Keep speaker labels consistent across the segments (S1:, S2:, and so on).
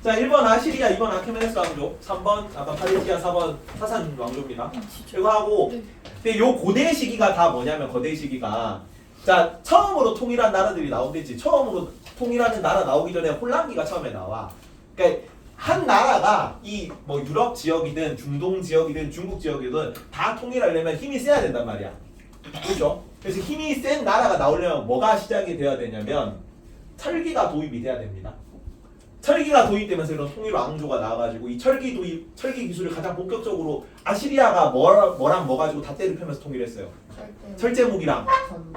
S1: 자 1번 아시리아, 2번 아케메네스 왕조, 3번 아까 파리시아, 4번 사산 왕조입니다. 이거 하고
S2: 네.
S1: 근데 요 고대 시기가 다 뭐냐면 거대 시기가 자 처음으로 통일한 나라들이 나오겠지. 처음으로 통일하는 나라 나오기 전에 혼란기가 처음에 나와. 그러니까 한 나라가 이 뭐 유럽 지역이든 중동 지역이든 중국 지역이든 다 통일하려면 힘이 세야 된단 말이야. 그렇죠? 그래서 힘이 센 나라가 나오려면 뭐가 시작이 돼야 되냐면 철기가 도입이 돼야 됩니다. 철기가 도입되면서 이런 통일 왕조가 나와가지고 이 철기 기술을 가장 본격적으로 아시리아가 뭐랑 뭐 가지고 다 때를 펴면서 통일했어요. 철제무기랑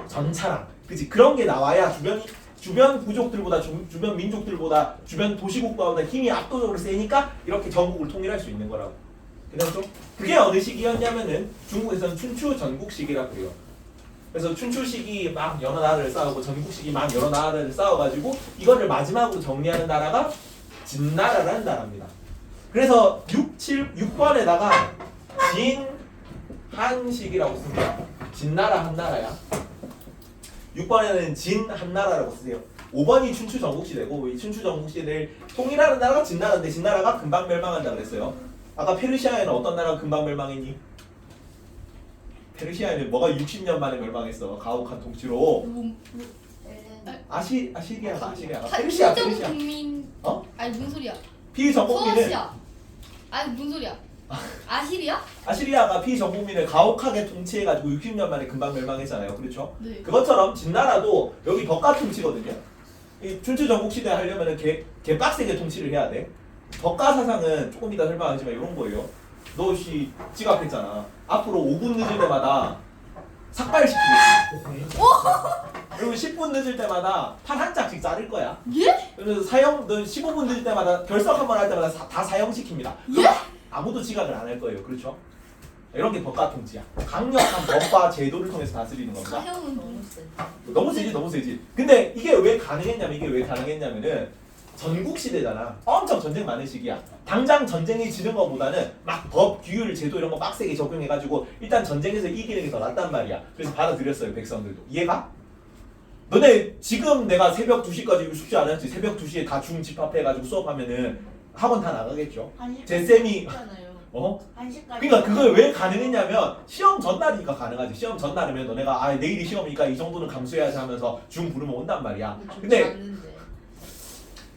S1: 전차랑, 그치? 그런 게 나와야 주변 부족들보다 주변 민족들보다 주변 도시국가보다 힘이 압도적으로 세니까 이렇게 전국을 통일할 수 있는 거라고. 그래서 그게 어느 시기였냐면은 중국에서는 춘추 전국 시기라고 해요. 그래서 춘추 시기 막 여러 나라를 싸우고 전국 시기 막 여러 나라를 싸워가지고 이거를 마지막으로 정리하는 나라가 진나라라는 나라입니다. 그래서 6번에다가 진한식이라고 씁니다. 진나라 한나라야. 6번에는 진한나라라고 쓰세요. 5번이 춘추 전국시대고 이 춘추 전국시대를 통일하는 나라가 진나라인데 진나라가 금방 멸망한다 그랬어요. 아까 페르시아에는 어떤 나라가 금방 멸망했니? 페르시아에는 뭐가 60년 만에 멸망했어. 가혹한 통치로. 아시리아가 페르시아.
S2: 국민.
S1: 어?
S2: 아니 무슨 소리야?
S1: 피전국민을
S2: 서아시아. 아니 무슨 소리야? 아시리아?
S1: 아시리아가 피전국민을 가혹하게 통치해가지고 60년 만에 금방 멸망했잖아요. 그렇죠?
S2: 네.
S1: 그것처럼 진나라도 여기 법가 통치거든요. 이 춘추 전국 시대 하려면은 개 빡세게 통치를 해야 돼. 법가 사상은 조금 이따 설명하지만 이런 거예요. 너 지각했잖아. 앞으로 5분 늦을 때마다 삭발시키겠지. 그리고 10분 늦을 때마다 팔 한 짝씩 자를 거야.
S2: 예?
S1: 그래서 너 15분 늦을 때마다 결석 한 번 할 때마다 다 사형시킵니다.
S2: 예?
S1: 아무도 지각을 안 할 거예요. 그렇죠? 이런 게 법과 통치야. 강력한 법과 제도를 통해서 다스리는 겁니다.
S2: 사형은 너무 세.
S1: 너무 세지. 근데 이게 왜 가능했냐면은 전국 시대잖아. 엄청 전쟁 많은 시기야. 당장 전쟁이 지는 것보다는 막 법, 규율, 제도 이런 거 빡세게 적용해가지고 일단 전쟁에서 이기는 게 더 낫단 말이야. 그래서 받아들였어요, 백성들도. 이해가? 너네 지금 내가 새벽 2시까지 숙제 안 했지? 새벽 2시에 다 중 집합해가지고 수업하면은 학원 다 나가겠죠? 제 쌤이 어? 그러니까 그걸 왜 가능했냐면 시험 전날이니까 가능하지. 시험 전날이면 너네가 내일이 시험이니까 이 정도는 감수해야지 하면서 중 부르면 온단 말이야. 근데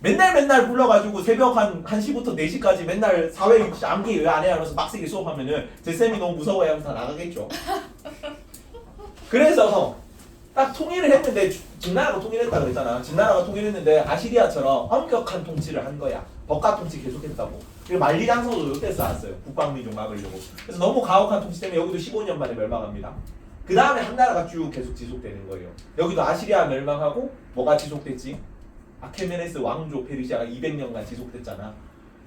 S1: 맨날 불러가지고 새벽 한 1시부터 4시까지 맨날 사회 암기 왜 안 해? 하면서 빡세게 수업하면은 제 쌤이 너무 무서워해 하면서 다 나가겠죠. 그래서 딱 통일을 했는데 진나라가 통일했다 그랬잖아. 진나라가 통일했는데 아시리아처럼 엄격한 통치를 한 거야. 법과 통치 계속했다고. 그리고 만리장성도 이때 쌓았어요. 북방민족 막으려고. 그래서 너무 가혹한 통치 때문에 여기도 15년 만에 멸망합니다. 그 다음에 한 나라가 쭉 계속 지속되는 거예요. 여기도 아시리아 멸망하고 뭐가 지속됐지? 아케메네스 왕조 페르시아가 200년간 지속됐잖아.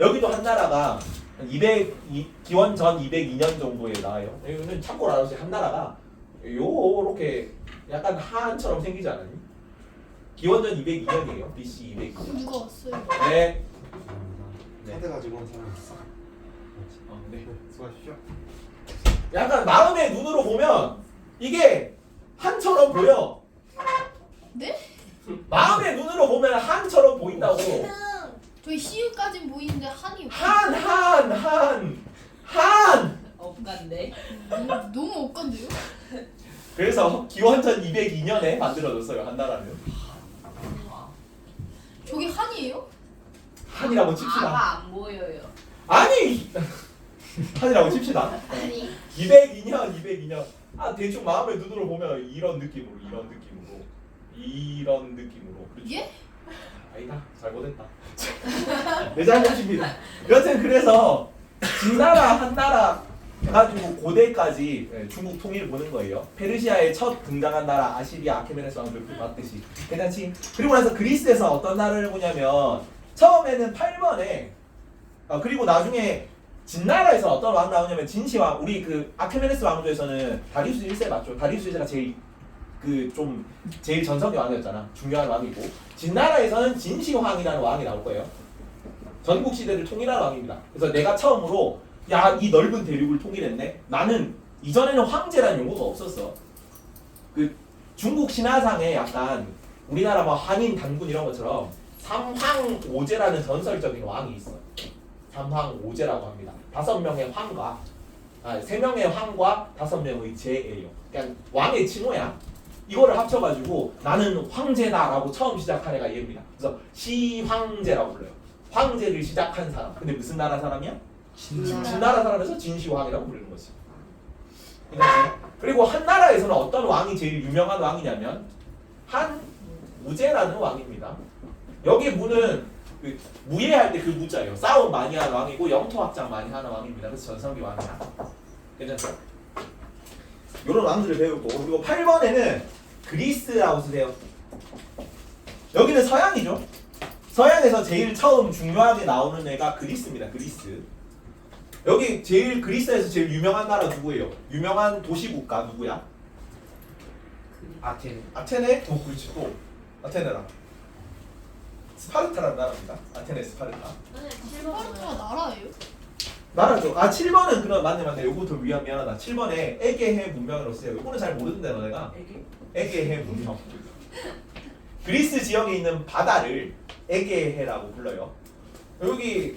S1: 여기도 한 나라가 기원 전 202년 정도에 나와요. 여기는 참고로 알아주세요. 한 나라가 요렇게 약간 한처럼 생기지 않았니? 기원전 202년이에요. BC 202년.
S2: 누가 왔어요?
S1: 네.
S3: 카드 가지고 온 사람 있어?
S1: 네.
S3: 수고하십시오.
S1: 약간 마음의 눈으로 보면 이게 한처럼 보여.
S2: 네?
S1: 마음의 눈으로 보면 한처럼 보인다고.
S2: 저희 시유까진 보이는데 한이
S1: 한.
S4: 억간데.
S2: 너무 억간데요?
S1: 그래서 기원전 202년에 만들어졌어요. 한 나라는.
S2: 저게 한이에요?
S1: 한이라고 칩시다.
S4: 아가 안 보여요.
S1: 아니. 한이라고 칩시다.
S4: 아니
S1: 202년. 대충 마음의 눈으로 보면 이런 느낌으로. 그렇죠?
S2: 예?
S1: 아니다. 잘못했다. 내 잘못입니다. 여튼 그래서 진나라 한나라 해가지고 고대까지 중국 통일을 보는 거예요. 페르시아의 첫 등장한 나라 아시리아 아케메네스 왕조를 봤듯이. 괜찮지? 그리고 나서 그리스에서 어떤 나라를 보냐면 처음에는 8번에 그리고 나중에 진나라에서 어떤 왕 나오냐면 진시황. 우리 그 아케메네스 왕조에서는 다리우스 1세 맞죠? 다리우스 1세가 제일 전성기 왕이었잖아. 중요한 왕이고. 진나라에서는 진시황이라는 왕이 나올 거예요. 전국 시대를 통일한 왕입니다. 그래서 내가 처음으로 이 넓은 대륙을 통일했네. 나는 이전에는 황제라는 용어가 없었어. 그 중국 신화상에 약간 우리나라 뭐 한인 단군 이런 것처럼 삼황오제라는 전설적인 왕이 있어요. 삼황오제라고 합니다. 5명의 황과 3명의 황과 5명의 제예요. 그러니까 왕의 칭호야. 이거를 합쳐가지고 나는 황제다라고 처음 시작한 애가 얘입니다. 그래서 시황제라고 불러요. 황제를 시작한 사람. 근데 무슨 나라 사람이야? 진나라 사람에서 진시황이라고 부르는 거지. 그리고 한 나라에서는 어떤 왕이 제일 유명한 왕이냐면 한무제라는 왕입니다. 여기 무는 그 무예할 때 그 무자예요. 싸움 많이 하는 왕이고 영토 확장 많이 하는 왕입니다. 그래서 전성기 왕이야. 괜찮죠? 이런 왕들을 배우고 그리고 8번에는 그리스라고 쓰세요. 여기는 서양이죠. 서양에서 제일 처음 중요하게 나오는 애가 그리스입니다. 그리스. 여기 제일 그리스에서 제일 유명한 나라 누구예요? 유명한 도시국가 누구야?
S3: 아테네.
S1: 아테네? 그렇지 또 아테네라. 스파르타라는 나라입니다. 아테네 스파르타.
S2: 스파르타가 나라예요?
S1: 나라죠. 7번은 그럼 맞네. 요거부터 미안하다. 7번에 에게해 문명으로 쓰여요. 요거는 잘 모르는데 너네가. 에게해 문명. 그리스 지역에 있는 바다를 에게해라고 불러요. 여기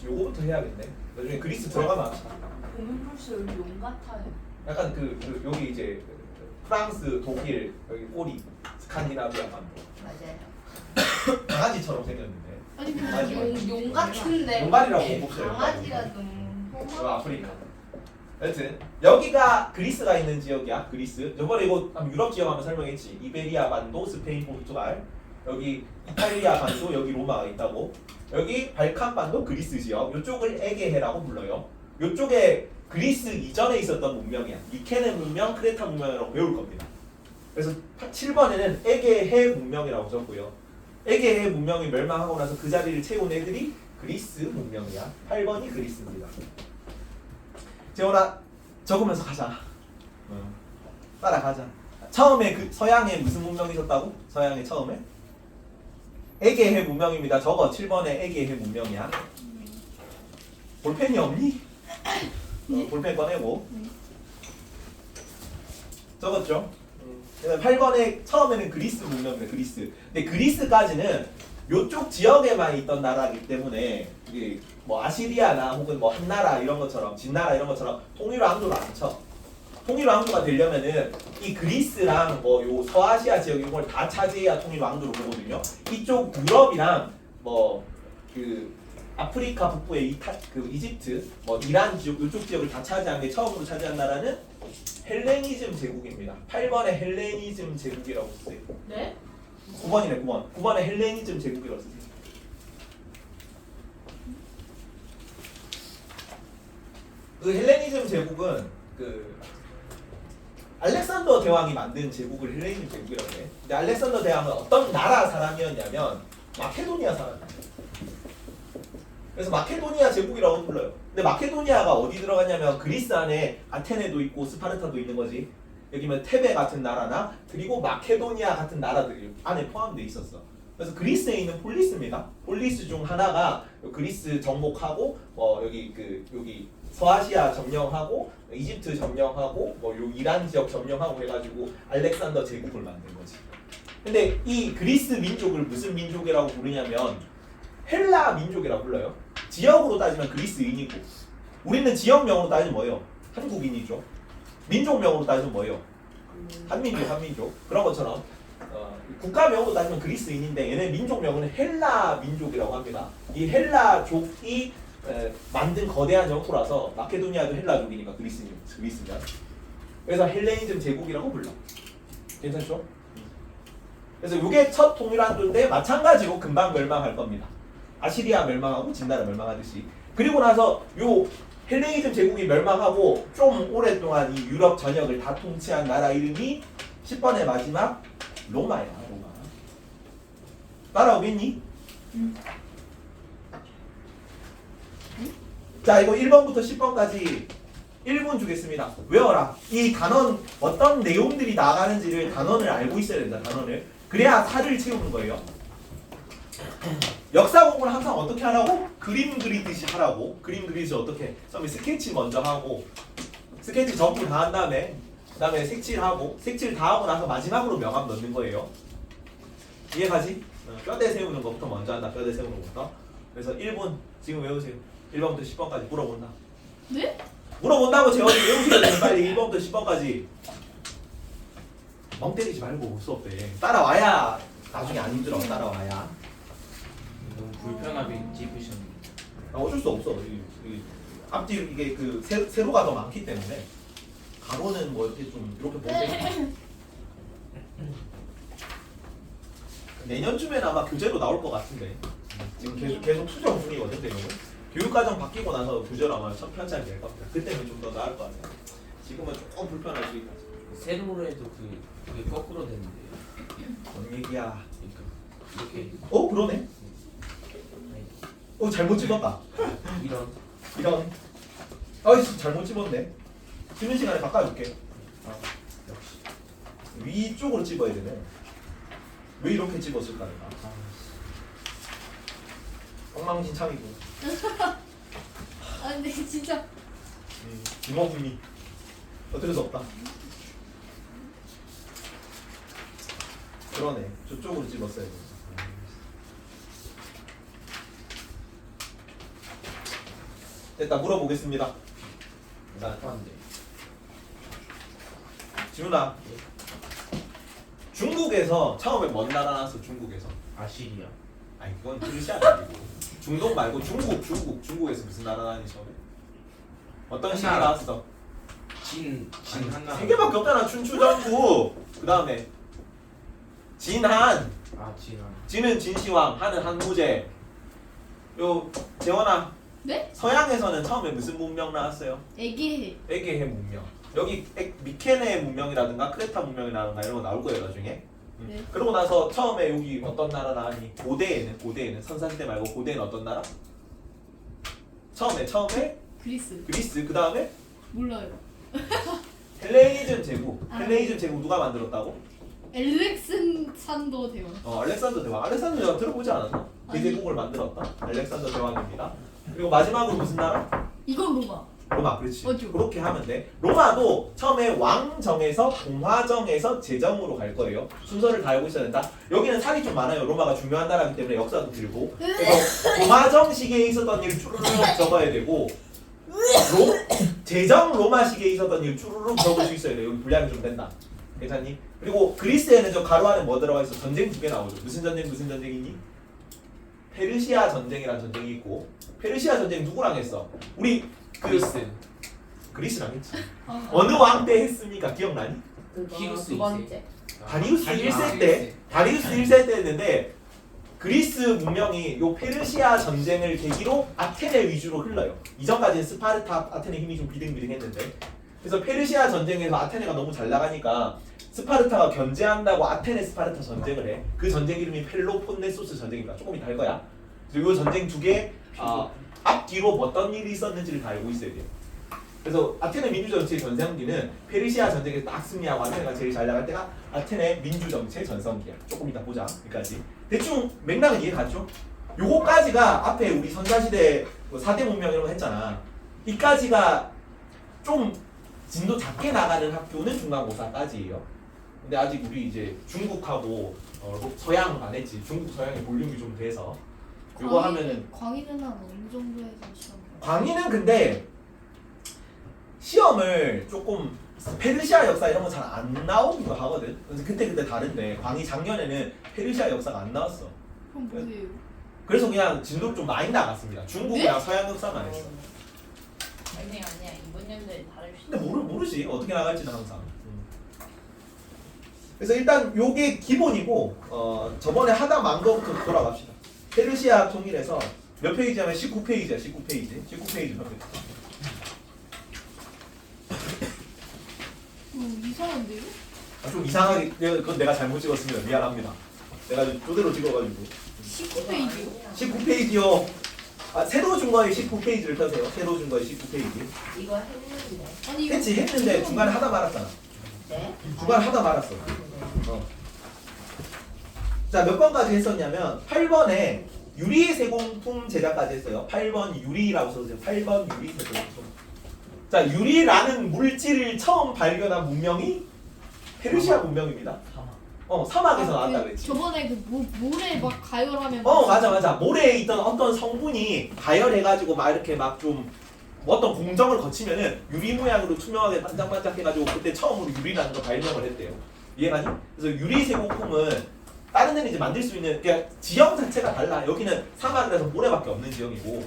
S1: 요거부터 해야겠네. 나중에 그리스 들어가면
S4: 보면 볼수록 용 같아요.
S1: 약간 여기 이제 프랑스, 독일 여기 꼬리 스칸디나비아 반도
S4: 맞아요.
S1: 강아지처럼 생겼는데.
S2: 아니
S1: 맞아.
S4: 용 같은데.
S1: 용발이라고 뽑혀요.
S4: 강아지라도.
S1: 아프리카. 여튼 여기가 그리스가 있는 지역이야. 그리스. 저번에 이거 유럽 지역 한번 설명했지. 이베리아 반도, 스페인, 포르투갈. 여기 이탈리아 반도, 여기 로마가 있다고. 여기 발칸 반도 그리스 지역. 이쪽을 에게해라고 불러요. 이쪽에 그리스 이전에 있었던 문명이야. 미케네 문명, 크레타 문명이라고 배울 겁니다. 그래서 7번에는 에게해 문명이라고 적고요. 에게해 문명이 멸망하고 나서 그 자리를 채운 애들이 그리스 문명이야. 8번이 그리스입니다. 재원아 적으면서 가자. 따라가자. 처음에 그 서양에 무슨 문명이 있었다고? 서양에 처음에? 에게해 문명입니다. 적어. 7번에 에게해 문명이야. 볼펜이 없니? 볼펜 꺼내고. 적었죠? 8번에 처음에는 그리스 문명입니다. 그리스. 근데 그리스까지는 요쪽 지역에만 있던 나라이기 때문에 이게 뭐 아시리아나 혹은 뭐 한나라 이런 것처럼 진나라 이런 것처럼 통일 왕조를 안 쳐. 통일 왕조가 되려면은 이 그리스랑 뭐 요 서아시아 지역 이런 걸 다 차지해야 통일 왕조로 보거든요. 이쪽 유럽이랑 뭐 그 아프리카 북부의 이집트, 뭐 이란 지역 이쪽 지역을 다 차지한 게 처음으로 차지한 나라는 헬레니즘 제국입니다. 8번에 헬레니즘 제국이라고 쓰세요.
S4: 네?
S1: 9번이네 9번. 9번에 헬레니즘 제국이라고 쓰세요. 그 헬레니즘 제국은 그 알렉산더 대왕이 만든 제국을 헬레니즘 제국이라고 해. 근데 알렉산더 대왕은 어떤 나라 사람이었냐면 마케도니아 사람이에요. 그래서 마케도니아 제국이라고 불러요. 근데 마케도니아가 어디 들어갔냐면 그리스 안에 아테네도 있고 스파르타도 있는 거지. 여기면 테베 같은 나라나 그리고 마케도니아 같은 나라들이 안에 포함되어 있었어. 그래서 그리스에 있는 폴리스입니다. 폴리스 중 하나가 그리스 정복하고 여기 서아시아 점령하고 이집트 점령하고 뭐 요 이란 지역 점령하고 해가지고 알렉산더 제국을 만든 거지. 근데 이 그리스 민족을 무슨 민족이라고 부르냐면 헬라 민족이라고 불러요. 지역으로 따지면 그리스인이고 우리는 지역명으로 따지면 뭐예요? 한국인이죠. 민족명으로 따지면 뭐예요? 한민족 그런 것처럼 국가명으로 따지면 그리스인인데 얘네 민족명은 헬라 민족이라고 합니다. 이 헬라족이 만든 거대한 영토라서 마케도니아도 헬라족이니까 그리스면 그래서 헬레니즘 제국이라고 불러. 괜찮죠? 그래서 이게 첫 통일한도인데 마찬가지로 금방 멸망할 겁니다. 아시리아 멸망하고 진나라 멸망하듯이. 그리고 나서 요 헬레니즘 제국이 멸망하고 좀 오랫동안 이 유럽 전역을 다 통치한 나라 이름이 10번의 마지막 로마야. 로마. 따라오겠니? 자, 이거 1번부터 10번까지 1분 주겠습니다. 외워라. 이 단원 어떤 내용들이 나가는지를 단원을 알고 있어야 된다. 단원을. 그래야 살을 채우는 거예요. 역사 공부를 항상 어떻게 하라고? 그림 그리듯이 하라고. 그림 그리듯이 어떻게? 처음에 스케치 먼저 하고 스케치 전부 다 한 다음에 그다음에 색칠하고 색칠 다 하고 나서 마지막으로 명암 넣는 거예요. 이해가지? 뼈대 세우는 것부터 먼저 한다. 뼈대 세우는 것부터. 그래서 1분 지금 외우세요. 1번부터 10번까지 물어본다.
S2: 네?
S1: 물어본다고 재원이 외우셔야 돼요. 빨리 1번부터 10번까지. 멍 때리지 말고 수업에 따라와야 나중에 안 힘들어. 따라와야.
S3: 너무 불편하게 찝으셨는데.
S1: 어쩔 수 없어. 앞뒤 이게 그 세로가 더 많기 때문에 가로는 뭐 이렇게 좀 이렇게 보세요. 내년쯤에는 아마 교재로 나올 것 같은데 지금 계속 수정 중이거든. 내용은 교육과정 바뀌고 나서 교재로 아마 첫 편찬이 될 겁니다. 그때는 좀 더 나을 것 같아요. 지금은 조금 불편할 수 있다.
S3: 세로로 해도 그게 거꾸로 되는데.
S1: 뭔 얘기야?
S3: 그러니까 이렇게
S1: 그러네. 잘못 집었다.
S3: 이런
S1: 아이씨 잘못 집었네. 쉬는 시간에 바꿔줄게. 역시 위쪽으로 집어야 되네. 왜 이렇게 집었을까 내가? 엉망진창이고.
S2: 아 근데 진짜
S1: 김어훈이 어쩔 수 없다. 그러네. 저쪽으로 집었어야 돼. 됐다. 물어보겠습니다.
S3: 나한테
S1: 지훈아, 중국에서 처음에 뭔 나라 나왔어? 중국에서.
S3: 아시리아.
S1: 아니 그건 페르시아가 아니고 중동 말고 중국에서 무슨 나라 나왔니 처음에? 어떤 시기
S3: 한나라.
S1: 나왔어?
S3: 진 한나.
S1: 세 개밖에 없잖아. 춘추전국. 그 다음에 진한.
S3: 아 진한.
S1: 진은 진시황, 한은 한무제. 요 재원아.
S2: 네?
S1: 서양에서는 처음에 무슨 문명 나왔어요?
S2: 애기해.
S1: 에게해 문명. 여기 미케네 문명이라든가 크레타 문명이라든가 이런 거 나올 거예요 나중에.
S2: 네.
S1: 그러고 나서 처음에 여기 어떤 나라 나왔니? 고대에는 선사시대 말고 고대에는 어떤 나라? 처음에
S2: 그리스.
S1: 그리스. 그 다음에
S2: 몰라요.
S1: 헬레니즘 제국.
S2: 아.
S1: 헬레니즘 제국 누가 만들었다고?
S2: 엘렉산더 대왕.
S1: 알렉산더 대왕. 알렉산더 대왕 들어보지 않았나? 대제국을 만들었다. 알렉산더 대왕입니다. 그리고 마지막으로 무슨 나라?
S2: 이건 로마.
S1: 로마. 그렇지.
S2: 맞죠.
S1: 그렇게 하면 돼. 로마도 처음에 왕정에서 공화정에서 제정으로 갈 거예요. 순서를 다 알고 있어야 된다. 여기는 살이 좀 많아요. 로마가 중요한 나라이기 때문에 역사도 길고. 그래서 공화정 시기에 있었던 일 쭈루룩 적어야 되고 제정 로마 시기에 있었던 일 쭈루룩 적을 수 있어야 돼요. 여기 분량이 좀 된다. 괜찮니? 그리고 그리스에는 저 가로 안에 뭐 들어가 있어? 전쟁 두 개 나오죠. 무슨 전쟁이니? 페르시아 전쟁이라는 전쟁이 있고. 페르시아 전쟁 누구랑 했어? 우리 그리스랑 했지. 어느 왕 때 했습니까? 기억나니?
S3: 히루스
S4: 두 번째.
S1: 다리우스
S3: 아,
S1: 1세 때. 다리우스 1세 때 했는데 그리스 문명이 요 페르시아 전쟁을 계기로 아테네 위주로 흘러요. 이전까지는 스파르타, 아테네 힘이 좀 비등비등했는데 그래서 페르시아 전쟁에서 아테네가 너무 잘 나가니까 스파르타가 견제한다고 아테네 스파르타 전쟁을 해. 그 전쟁 이름이 펠로폰네소스 전쟁입니다. 조금 이따 할 거야. 그리고 전쟁 두 개 앞뒤로 어떤 일이 있었는지를 다 알고 있어야 돼요. 그래서 아테네 민주정치의 전성기는 페르시아 전쟁에서 딱 승리하고 아테네가 제일 잘 나갈 때가 아테네 민주정치의 전성기야. 조금 이따 보자. 여기까지. 대충 맥락은 이해 갔죠? 요거까지가 앞에 우리 선사시대 4대 문명 이런 거 했잖아. 이까지가 좀 진도 작게 나가는 학교는 중간고사까지예요. 근데 아직 우리 이제 중국하고 서양 안 했지. 중국 서양의 볼륨이 좀 돼서 요거 하면은
S2: 광희는 한 어느 정도에서 시험?
S1: 광희는 근데 시험을 조금 페르시아 역사 이런 거 잘 안 나오기도 하거든. 그래서 그때 다른데 광희 작년에는 페르시아 역사가 안 나왔어.
S2: 그럼 뭐예요?
S1: 그래서 그냥 진도를 좀 많이 나갔습니다. 중국이랑 서양 역사만 했어.
S4: 아니야. 이번 연도에 다를 수
S1: 근데 모르지 어떻게 나갈지는 항상. 그래서 일단 요게 기본이고 저번에 하다 만 거부터 돌아갑시다. 페르시아 통일에서 몇 페이지냐면 19페이지야. 19페이지 몇 페이지.
S2: 이상한데요?
S1: 좀 이상하게 그건 내가 잘못 찍었습니다. 미안합니다. 내가 좀 쪼대로 찍어가지고
S2: 19페이지요?
S1: 19페이지요. 새로 준 거에 19페이지를 펴세요. 새로 준 거에 19페이지.
S4: 이거 했는데.
S2: 아니 이거
S1: 했는데 중간에 하다 말았잖아.
S4: 네?
S1: 중간에 하다 말았어. 자, 몇 번까지 했었냐면 8번에 유리 세공품 제작까지 했어요. 8번 유리라고 써주세요. 8번 유리 세공품. 자, 유리라는 물질을 처음 발견한 문명이 페르시아 문명입니다. 사막에서 나왔다 그랬지.
S2: 저번에 그 모래 막 가열하면
S1: 맞아. 모래에 있던 어떤 성분이 가열해가지고 막 이렇게 막 좀 어떤 공정을 거치면은 유리 모양으로 투명하게 반짝반짝해가지고 그때 처음으로 유리라는 걸 발명을 했대요. 이해가니? 그래서 유리 세공품은 다른 데는 이제 만들 수 있는 그러니까 지형 자체가 달라. 여기는 사막이라서 모래밖에 없는 지형이고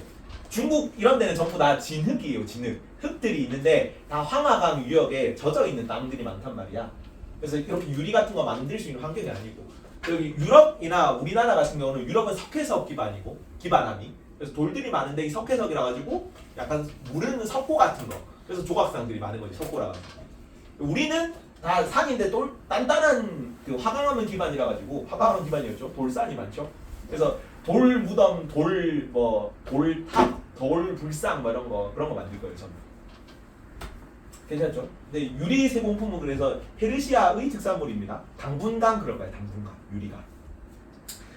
S1: 중국 이런 데는 전부 다 진흙이에요. 진흙. 흙들이 있는데 다 황화강 유역에 젖어 있는 땅들이 많단 말이야. 그래서 이렇게 유리 같은 거 만들 수 있는 환경이 아니고 여기 유럽이나 우리나라 같은 경우는 유럽은 석회석 기반이고 기반함이 그래서 돌들이 많은데 이 석회석이라 가지고 약간 무르는 석고 같은 거 그래서 조각상들이 많은 거지 석고라 가지고 우리는 다 산인데 단단한 그 화강암은 기반이라 가지고 화강암은 기반이었죠. 돌산이 많죠. 그래서 돌 무덤, 돌탑, 돌 불상 뭐 이런 거 그런 거 만들 거예요 전부. 괜찮죠? 근데 유리 세공품은 그래서 페르시아의 특산물입니다. 당분간 그럴 거예요. 당분간 유리가.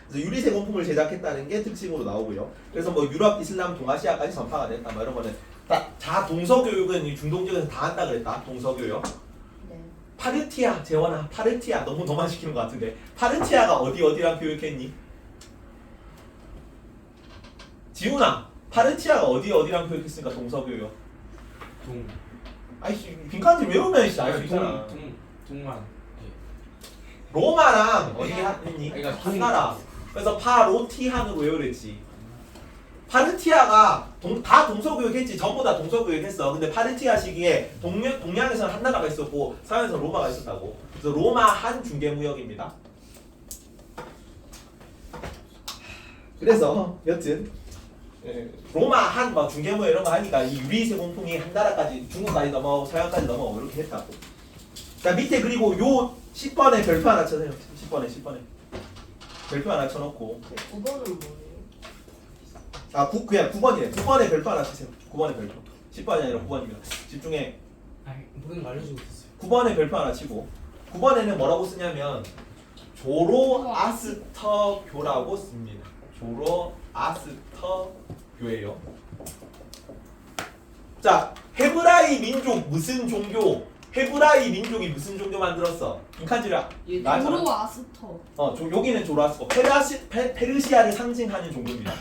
S1: 그래서 유리 세공품을 제작했다는 게 특징으로 나오고요. 그래서 뭐 유럽, 이슬람, 동아시아까지 전파가 됐다. 뭐 이런 거는 다 동서교육은 이 중동 지역에서 다 한다 그랬다. 동서교육.
S4: 네.
S1: 파르티아, 재원아, 파르티아 너무 너만 시키는 것 같은데 파르티아가 어디랑 교육했니? 지훈아, 파르티아가 어디랑 교육했으니까 동서교육.
S3: 동
S1: 아이씨 빈칸지 외우면 알 수 있잖아.
S3: 동만.
S1: 로마랑 어디 했니?
S3: 그러니까
S1: 한 나라. 그래서 파로티한으로 외우랬지. 파르티아가 다 동서교육했지. 전부 다 동서교육했어. 근데 파르티아 시기에 동양에서는 한 나라가 있었고 서양에서는 로마가 있었다고. 그래서 로마 한 중개무역입니다. 그래서 여튼 로마 한 막 중개무역 이런 거 하니까 이 유리세 공품이 한 나라까지 중국까지 넘어가고 서양까지 넘어가고 이렇게 했다고. 자 밑에 그리고 요 10번에 별표 하나 쳐세요. 10번에 별표 하나 쳐놓고
S4: 9번은 뭐예요?
S1: 그냥 9번이네. 9번에 별표 하나 치세요. 9번에 별표. 10번이 아니라 9번입니다. 집중해.
S3: 아니 모르는 거 알려주고 있었어요.
S1: 9번에 별표 하나 치고 9번에는 뭐라고 쓰냐면 조로아스터교라고 씁니다. 조로아스터교예요. 자, 헤브라이 민족 무슨 종교? 헤브라이 민족이 무슨 종교 만들었어? 빈칸지라.
S2: 조로아스터.
S1: 여기는 조로아스터. 페르시아를 상징하는 종교입니다.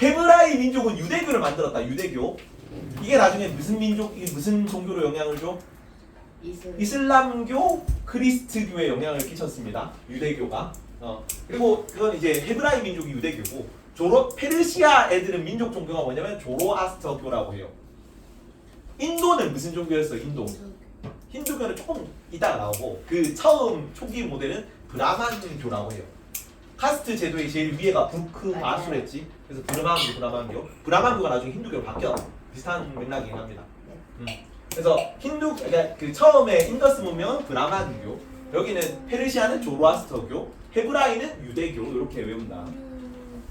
S1: 헤브라이 민족은 유대교를 만들었다. 유대교. 이게 나중에 무슨 종교로 영향을 줘? 이슬람교, 그리스트교에 영향을 끼쳤습니다. 유대교가. 그리고 그건 이제 헤브라이 민족이 유대교고 페르시아 애들은 민족 종교가 뭐냐면 조로아스터교라고 해요. 인도는 무슨 종교였어? 인도. 힌두교는 조금 이따가 나오고 그 처음 초기 모델은 브라만교라고 해요. 카스트 제도의 제일 위에가 부크마수랬지. 그래서 브라만교가 나중에 힌두교로 바뀌어. 비슷한 맥락이긴 합니다. 그래서 그러니까 그 처음에 인더스 문명은 브라만교, 여기는 페르시아는 조로아스터교, 헤브라이는 유대교 이렇게 외운다.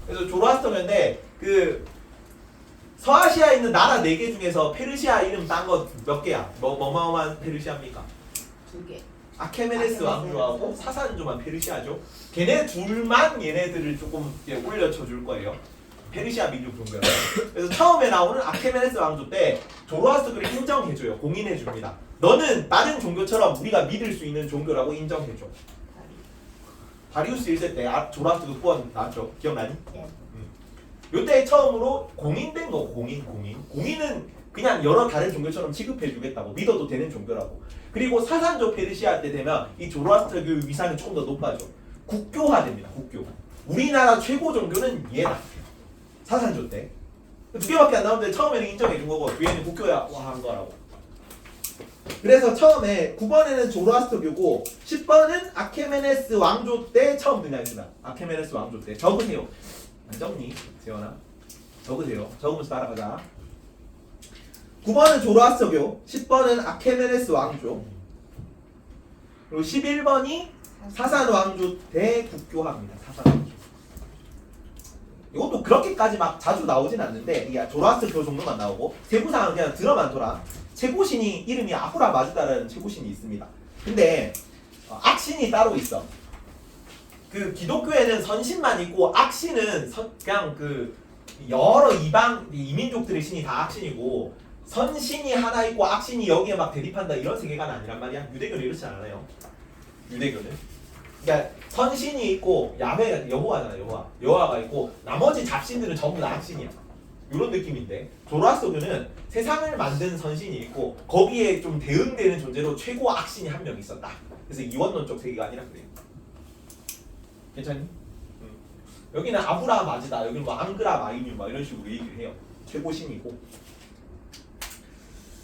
S1: 그래서 조로아스터교인데 그 서아시아에 있는 나라 4개 중에서 페르시아 이름 딴 거 몇 개야? 뭐뭐한 페르시아입니까?
S4: 2개.
S1: 아케메네스 왕조하고 사산조만 페르시아죠. 걔네 둘만 얘네들을 조금 올려쳐 줄 거예요. 페르시아 민족 종교라고. 그래서 처음에 나오는 아케메네스 왕조 때 조로아스터교를 인정해줘요. 공인해줍니다. 너는 다른 종교처럼 우리가 믿을 수 있는 종교라고 인정해줘. 다리우스 1세 때 조로아스터교 구원 나왔죠. 기억나니?
S4: 네.
S1: 요때 처음으로 공인된 거. 공인은 그냥 여러 다른 종교처럼 취급해주겠다고. 믿어도 되는 종교라고. 그리고 사산조 페르시아 때 되면 이 조로아스터교 위상이 조금 더 높아져. 국교화됩니다. 국교. 우리나라 최고 종교는 얘다. 사산조 때. 2개밖에 안 나오는데 처음에는 인정해준 거고 뒤에는 국교화한 거라고. 그래서 처음에 9번에는 조로아스터교고 10번은 아케메네스 왕조 때 처음 등장했습니다. 아케메네스 왕조 때. 적으세요. 안 적니? 재원아. 적으세요. 적으면서 따라가자. 9번은 조로아스터교, 10번은 아케메네스 왕조, 그리고 11번이 사산 왕조 때 국교화입니다. 사산 왕조. 이것도 그렇게까지 막 자주 나오진 않는데 이게 조로아스터교 정도만 나오고 세부상은 그냥 들어만 둬라. 최고신이 이름이 아후라 마즈다라는 최고신이 있습니다. 근데 악신이 따로 있어. 그 기독교에는 선신만 있고 악신은 그냥 그 여러 이민족들의 신이 다 악신이고 선신이 하나 있고 악신이 여기에 막 대립한다 이런 세계관은 아니란 말이야. 유대교는 이렇지 않아요. 유대교는 그러니까 선신이 있고 야훼가 여호와잖아. 여호와가 있고 나머지 잡신들은 전부 다 악신이야. 이런 느낌인데 조로아스터교는 세상을 만든 선신이 있고 거기에 좀 대응되는 존재로 최고 악신이 한 명 있었다. 그래서 이원론적 세계관이라 그래요. 괜찮니? 여기는 아브라 마즈다. 여기는 뭐 앙그라 마이뉴 막 이런 식으로 얘기를 해요. 최고신이고.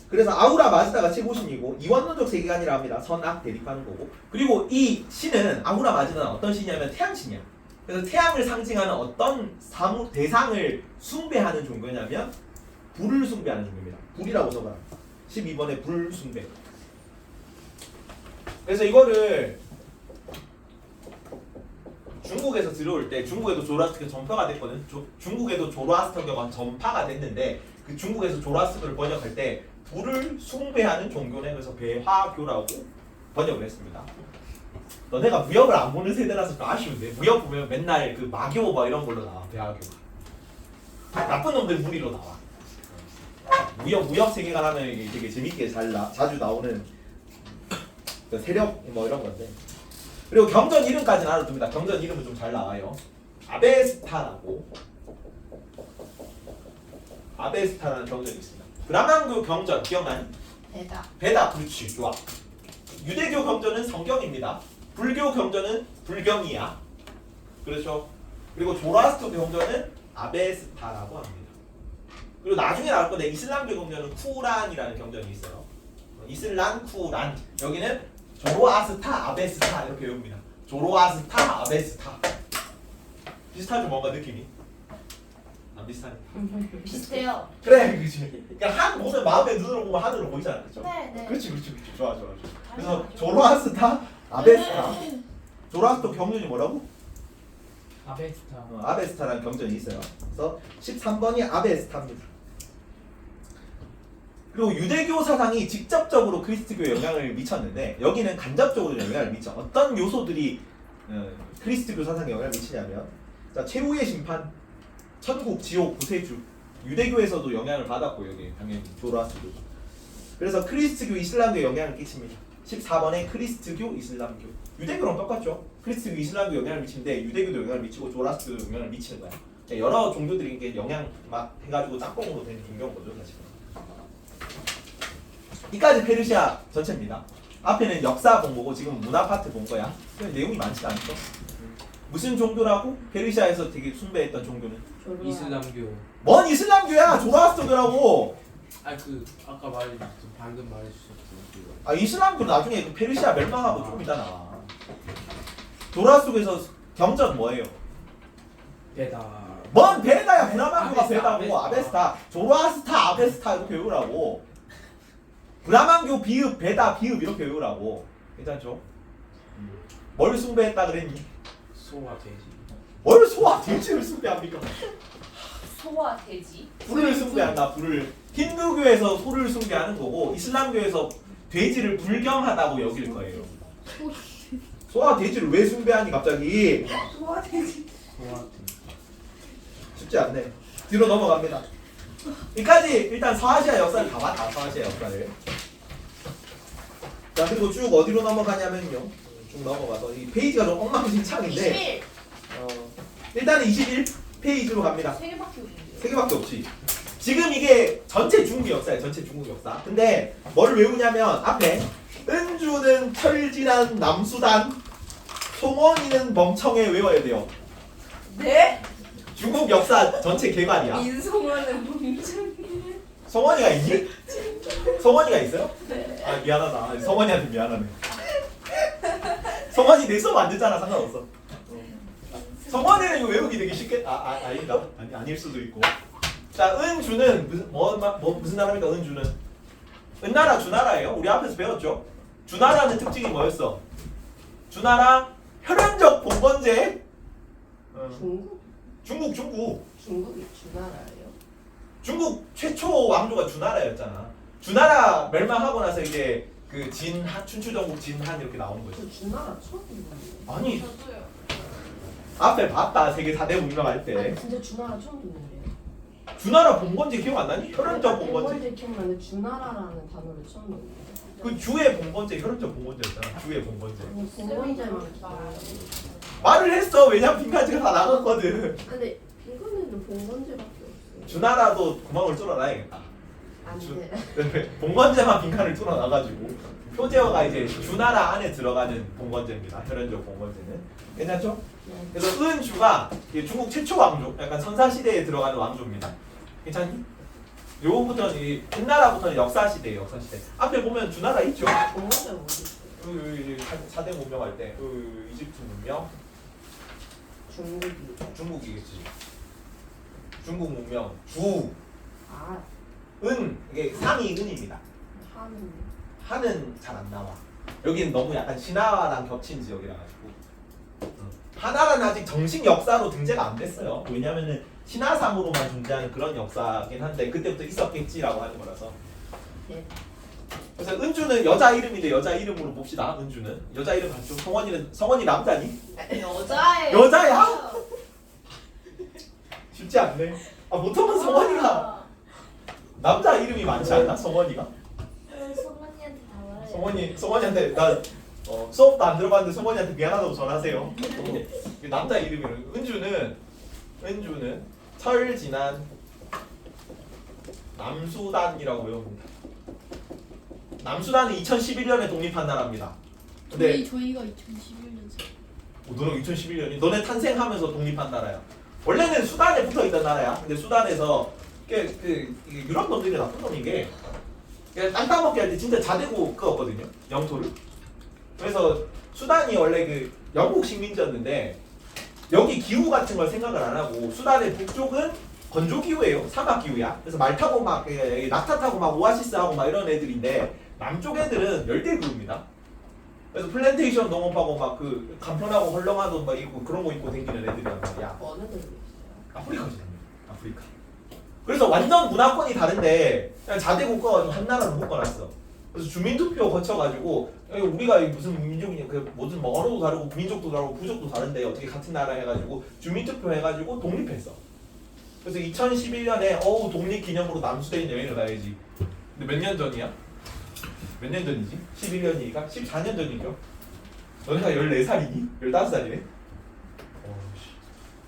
S1: 그래서 아우라 마즈다가 최고신이고 이원론적 세계관이라 합니다. 선악 대립하는 거고. 그리고 이 신은 아우라 마즈다는 어떤 신이냐면 태양신이야. 그래서 태양을 상징하는 어떤 대상을 숭배하는 종교냐면 불을 숭배하는 종교입니다. 불이라고 써봐라. 12번에 불 숭배. 그래서 이거를 중국에서 들어올 때 중국에도 조로아스터가 전파가 됐거든. 중국에도 조로아스터가 전파가 됐는데 그 중국에서 조로아스터를 번역할 때 불을 숭배하는 종교네. 그래서 배화교라고 번역을 했습니다. 너네가 무협을 안 보는 세대라서 좀 아쉬운데 무협 보면 맨날 그 마교 뭐 이런 걸로 나와. 배화교가 나쁜 놈들 무리로 나와. 무협 세계관 하면 이게 되게 재밌게 자주 나오는 그 세력 뭐 이런 건데. 그리고 경전 이름까지는 알아둡니다. 경전 이름은 좀 잘 나와요. 아베스타라는 경전이 있습니다. 브라만교 경전 기억나니? 베다 그렇지 좋아. 유대교 경전은 성경입니다. 불교 경전은 불경이야. 그렇죠. 그리고 조로아스터 경전은 아베스타라고 합니다. 그리고 나중에 나올 건데 이슬람교 경전은 쿠란이라는 경전이 있어요. 이슬람 쿠란. 여기는 조로아스타 아베스타 이렇게 외웁니다. 조로아스타 아베스타. 비슷하죠 뭔가 느낌이? 안 비슷하네.
S4: 비슷해요.
S1: 그래 그치. 그러니까 한 보면 마음의 눈으로 보면 하늘로 보이잖아. 그렇죠?
S4: 네.
S1: 그렇지. 좋아. 그래서 조로아스타 아베스타. 조로아스터 경전이 뭐라고?
S3: 아베스타.
S1: 아베스타라는 경전이 있어요. 그래서 13번이 아베스타입니다. 그리고 유대교 사상이 직접적으로 그리스도교에 영향을 미쳤는데 여기는 간접적으로 영향을 미쳐. 어떤 요소들이 그리스도교 사상에 영향을 미치냐면 자, 최후의 심판, 천국, 지옥, 구세주. 유대교에서도 영향을 받았고 여기 당연히 조로아스터교. 그래서 그리스도교, 이슬람교에 영향을 끼칩니다. 14번에 그리스도교, 이슬람교. 유대교랑 똑같죠. 그리스도교, 이슬람교 영향을 미치는데 유대교도 영향을 미치고 조로아스터도 영향을 미치는 거야. 여러 종교들이 이렇게 영향 막 해가지고 짝꿍으로 된 종교인 거죠 사실. 이까지 페르시아 전체입니다. 앞에는 역사 본 거고 지금 문화 파트 본 거야. 내용이 많지 않죠. 무슨 종교라고? 페르시아에서 되게 숭배했던 종교는
S3: 이슬람교.
S1: 뭔 이슬람교야? 조로아스터교라고.
S3: 아까 방금 말해주셨던
S1: 아 이슬람교는 나중에 그 페르시아 멸망하고 조금 이따 나와. 조로아스터교에서 경전 뭐예요?
S3: 베다.
S1: 뭔 베다야? 브라만교가
S3: 아베스타,
S1: 베다고.
S3: 아베스타.
S1: 아베스타. 조로아스타 아베스타 이렇게 외우라고. 브라만교 비읍 베다 비읍 이렇게 외우라고. 괜찮죠? 뭘 숭배했다 그랬니?
S3: 소와 돼지.
S1: 뭘 소와 돼지를 숭배합니까?
S4: 소와 돼지.
S1: 불을 숭배한다. 불을. 힌두교에서 소를 숭배하는 거고 이슬람교에서 돼지를 불경하다고 여길 거예요. 소와 돼지를 왜 숭배하니 갑자기?
S4: 소와 돼지.
S3: 소와
S1: 쉽지 않네. 뒤로 넘어갑니다. 여기까지 일단 서아시아 역사를 다 봤다. 서아시아 역사를. 자 그리고 쭉 어디로 넘어가냐면요. 쭉 넘어가서 이 페이지가 좀 엉망진창인데
S4: 21.
S1: 일단은 21페이지로 갑니다.
S4: 3개밖에 없는데요.
S1: 3개밖에 없지. 지금 이게 전체 중국 역사예요. 전체 중국 역사. 근데 뭘 외우냐면 앞에 은주는 철진한 남수단, 송원이는 멍청해 외워야 돼요.
S4: 네?
S1: 중국 역사 전체 개관이야.
S4: 민송원은 뭉쳐있네.
S1: 성원이가 있니? 성원이가 있어요?
S4: 네.
S1: 아 미안하다. 성원이한테 미안하네. 성원이 내 수업 안 듣잖아. 상관없어. 성원이는 이거 외우기 되게 쉽게 아니다. 아닐 수도 있고. 자 은주는 무슨 나라입니까? 은주는 은나라 주나라예요. 우리 앞에서 배웠죠. 주나라는 특징이 뭐였어? 주나라 혈연적 봉건제.
S5: 중국?
S1: 중국.
S5: 중국이 주나라예요?
S1: 중국 최초 왕조가 주나라였잖아. 주나라 멸망하고 나서 이제 그 진한 춘추전국 진한 이렇게 나오는 거지.
S5: 저 주나라 처음 듣는데.
S1: 아니
S4: 저도요.
S1: 앞에 봤다. 세계 4대 문명할 때.
S5: 아니 진짜 주나라 처음 듣는데.
S1: 주나라 봉건제 기억 안 나니? 혈연적 봉건제.
S5: 봉건제 기억나는데 주나라라는 단어를 처음 듣는데.
S1: 그 주의 본번제 혈흔적 본번제였잖아. 주의 본번제.
S5: 아니 본번제만
S1: 말을 했어. 왜냐면 빈칸지가 다 나갔거든.
S5: 근데 이거는 본번제밖에 없어요.
S1: 주나라도 구멍을 뚫어놔야겠다.
S5: 안돼.
S1: 본번제만 빈칸을 뚫어놔가지고 표제어가 이제 주나라 안에 들어가는 본번제입니다. 혈흔적 본번제는. 괜찮죠? 그래서 은주가 중국 최초 왕조, 약간 선사시대에 들어가는 왕조입니다. 괜찮니? 요거부터는 이 끝나라부터는 역사시대예요. 역사시대. 앞에 보면 주나라 있죠?
S5: 본번제 어디 있어요?
S1: 사대 문명할 때 이집트 문명,
S5: 중국이.
S1: 중국이겠지. 중국 문명, 주,
S5: 아
S1: 은, 이게 상이 은입니다.
S5: 하는.
S1: 한은 잘 안 나와. 여기는 너무 약간 신화랑 겹친 지역이라 가지고. 하나라는 아직 정식 역사로 등재가 안 됐어요. 왜냐면은 신화상으로만 존재하는 그런 역사긴 한데 그때부터 있었겠지라고 하는 거라서.
S5: 네.
S1: 그래서 은주는 여자 이름인데 여자 이름으로 봅시다. 은주는 여자 이름 같죠? 성원이 남자니?
S4: 여자예요.
S1: 여자야? 쉽지 않네. 아 보통은 성원이가 남자 이름이 많지 않나? 성원이가?
S4: 성원이한테 달라요.
S1: 성원이한테 나 수업도 안 들어봤는데 성원이한테 미안하다고 전하세요. 남자 이름이에요. 은주는 철지난 남수단이라고 외워봅니다. 남수단은 2011년에 독립한 나라입니다. 근데
S2: 저희가 2011년생.
S1: 너는 2011년이 너네 탄생하면서 독립한 나라야. 원래는 수단에 붙어 있던 나라야. 근데 수단에서 이게 유럽 놈들이 나쁜 놈인 게 땅 따먹기 할 때 진짜 자대고 끄었거든요. 영토를. 그래서 수단이 원래 그 영국 식민지였는데 여기 기후 같은 걸 생각을 안 하고 수단의 북쪽은 건조 기후예요. 사막 기후야. 그래서 말 타고 막 낙타 타고 막 오아시스 하고 막 이런 애들인데 남쪽 애들은 열대 기후입니다. 그래서 플랜테이션 농업하고 막 그 간편하고 헐렁하도 막 입고 그런 거 입고 다니는 애들이란 말이야.
S5: 어느 데로 있어요?
S1: 아프리카지. 아프리카. 그래서 완전 문화권이 다른데 그냥 자대국가 한 나라로 묶어놨어. 그래서 주민투표 거쳐가지고 우리가 무슨 민족이냐 그 무슨 뭐 언어도 다르고 민족도 다르고 부족도 다른데 어떻게 같은 나라 해가지고 주민투표 해가지고 독립했어. 그래서 2011년에 독립기념으로 남수대인 여행을 가야지. 근데 몇 년 전이야? 몇 년 전이지? 11년이니까 14년 전이죠. 너네가 14살이니? 15살이네?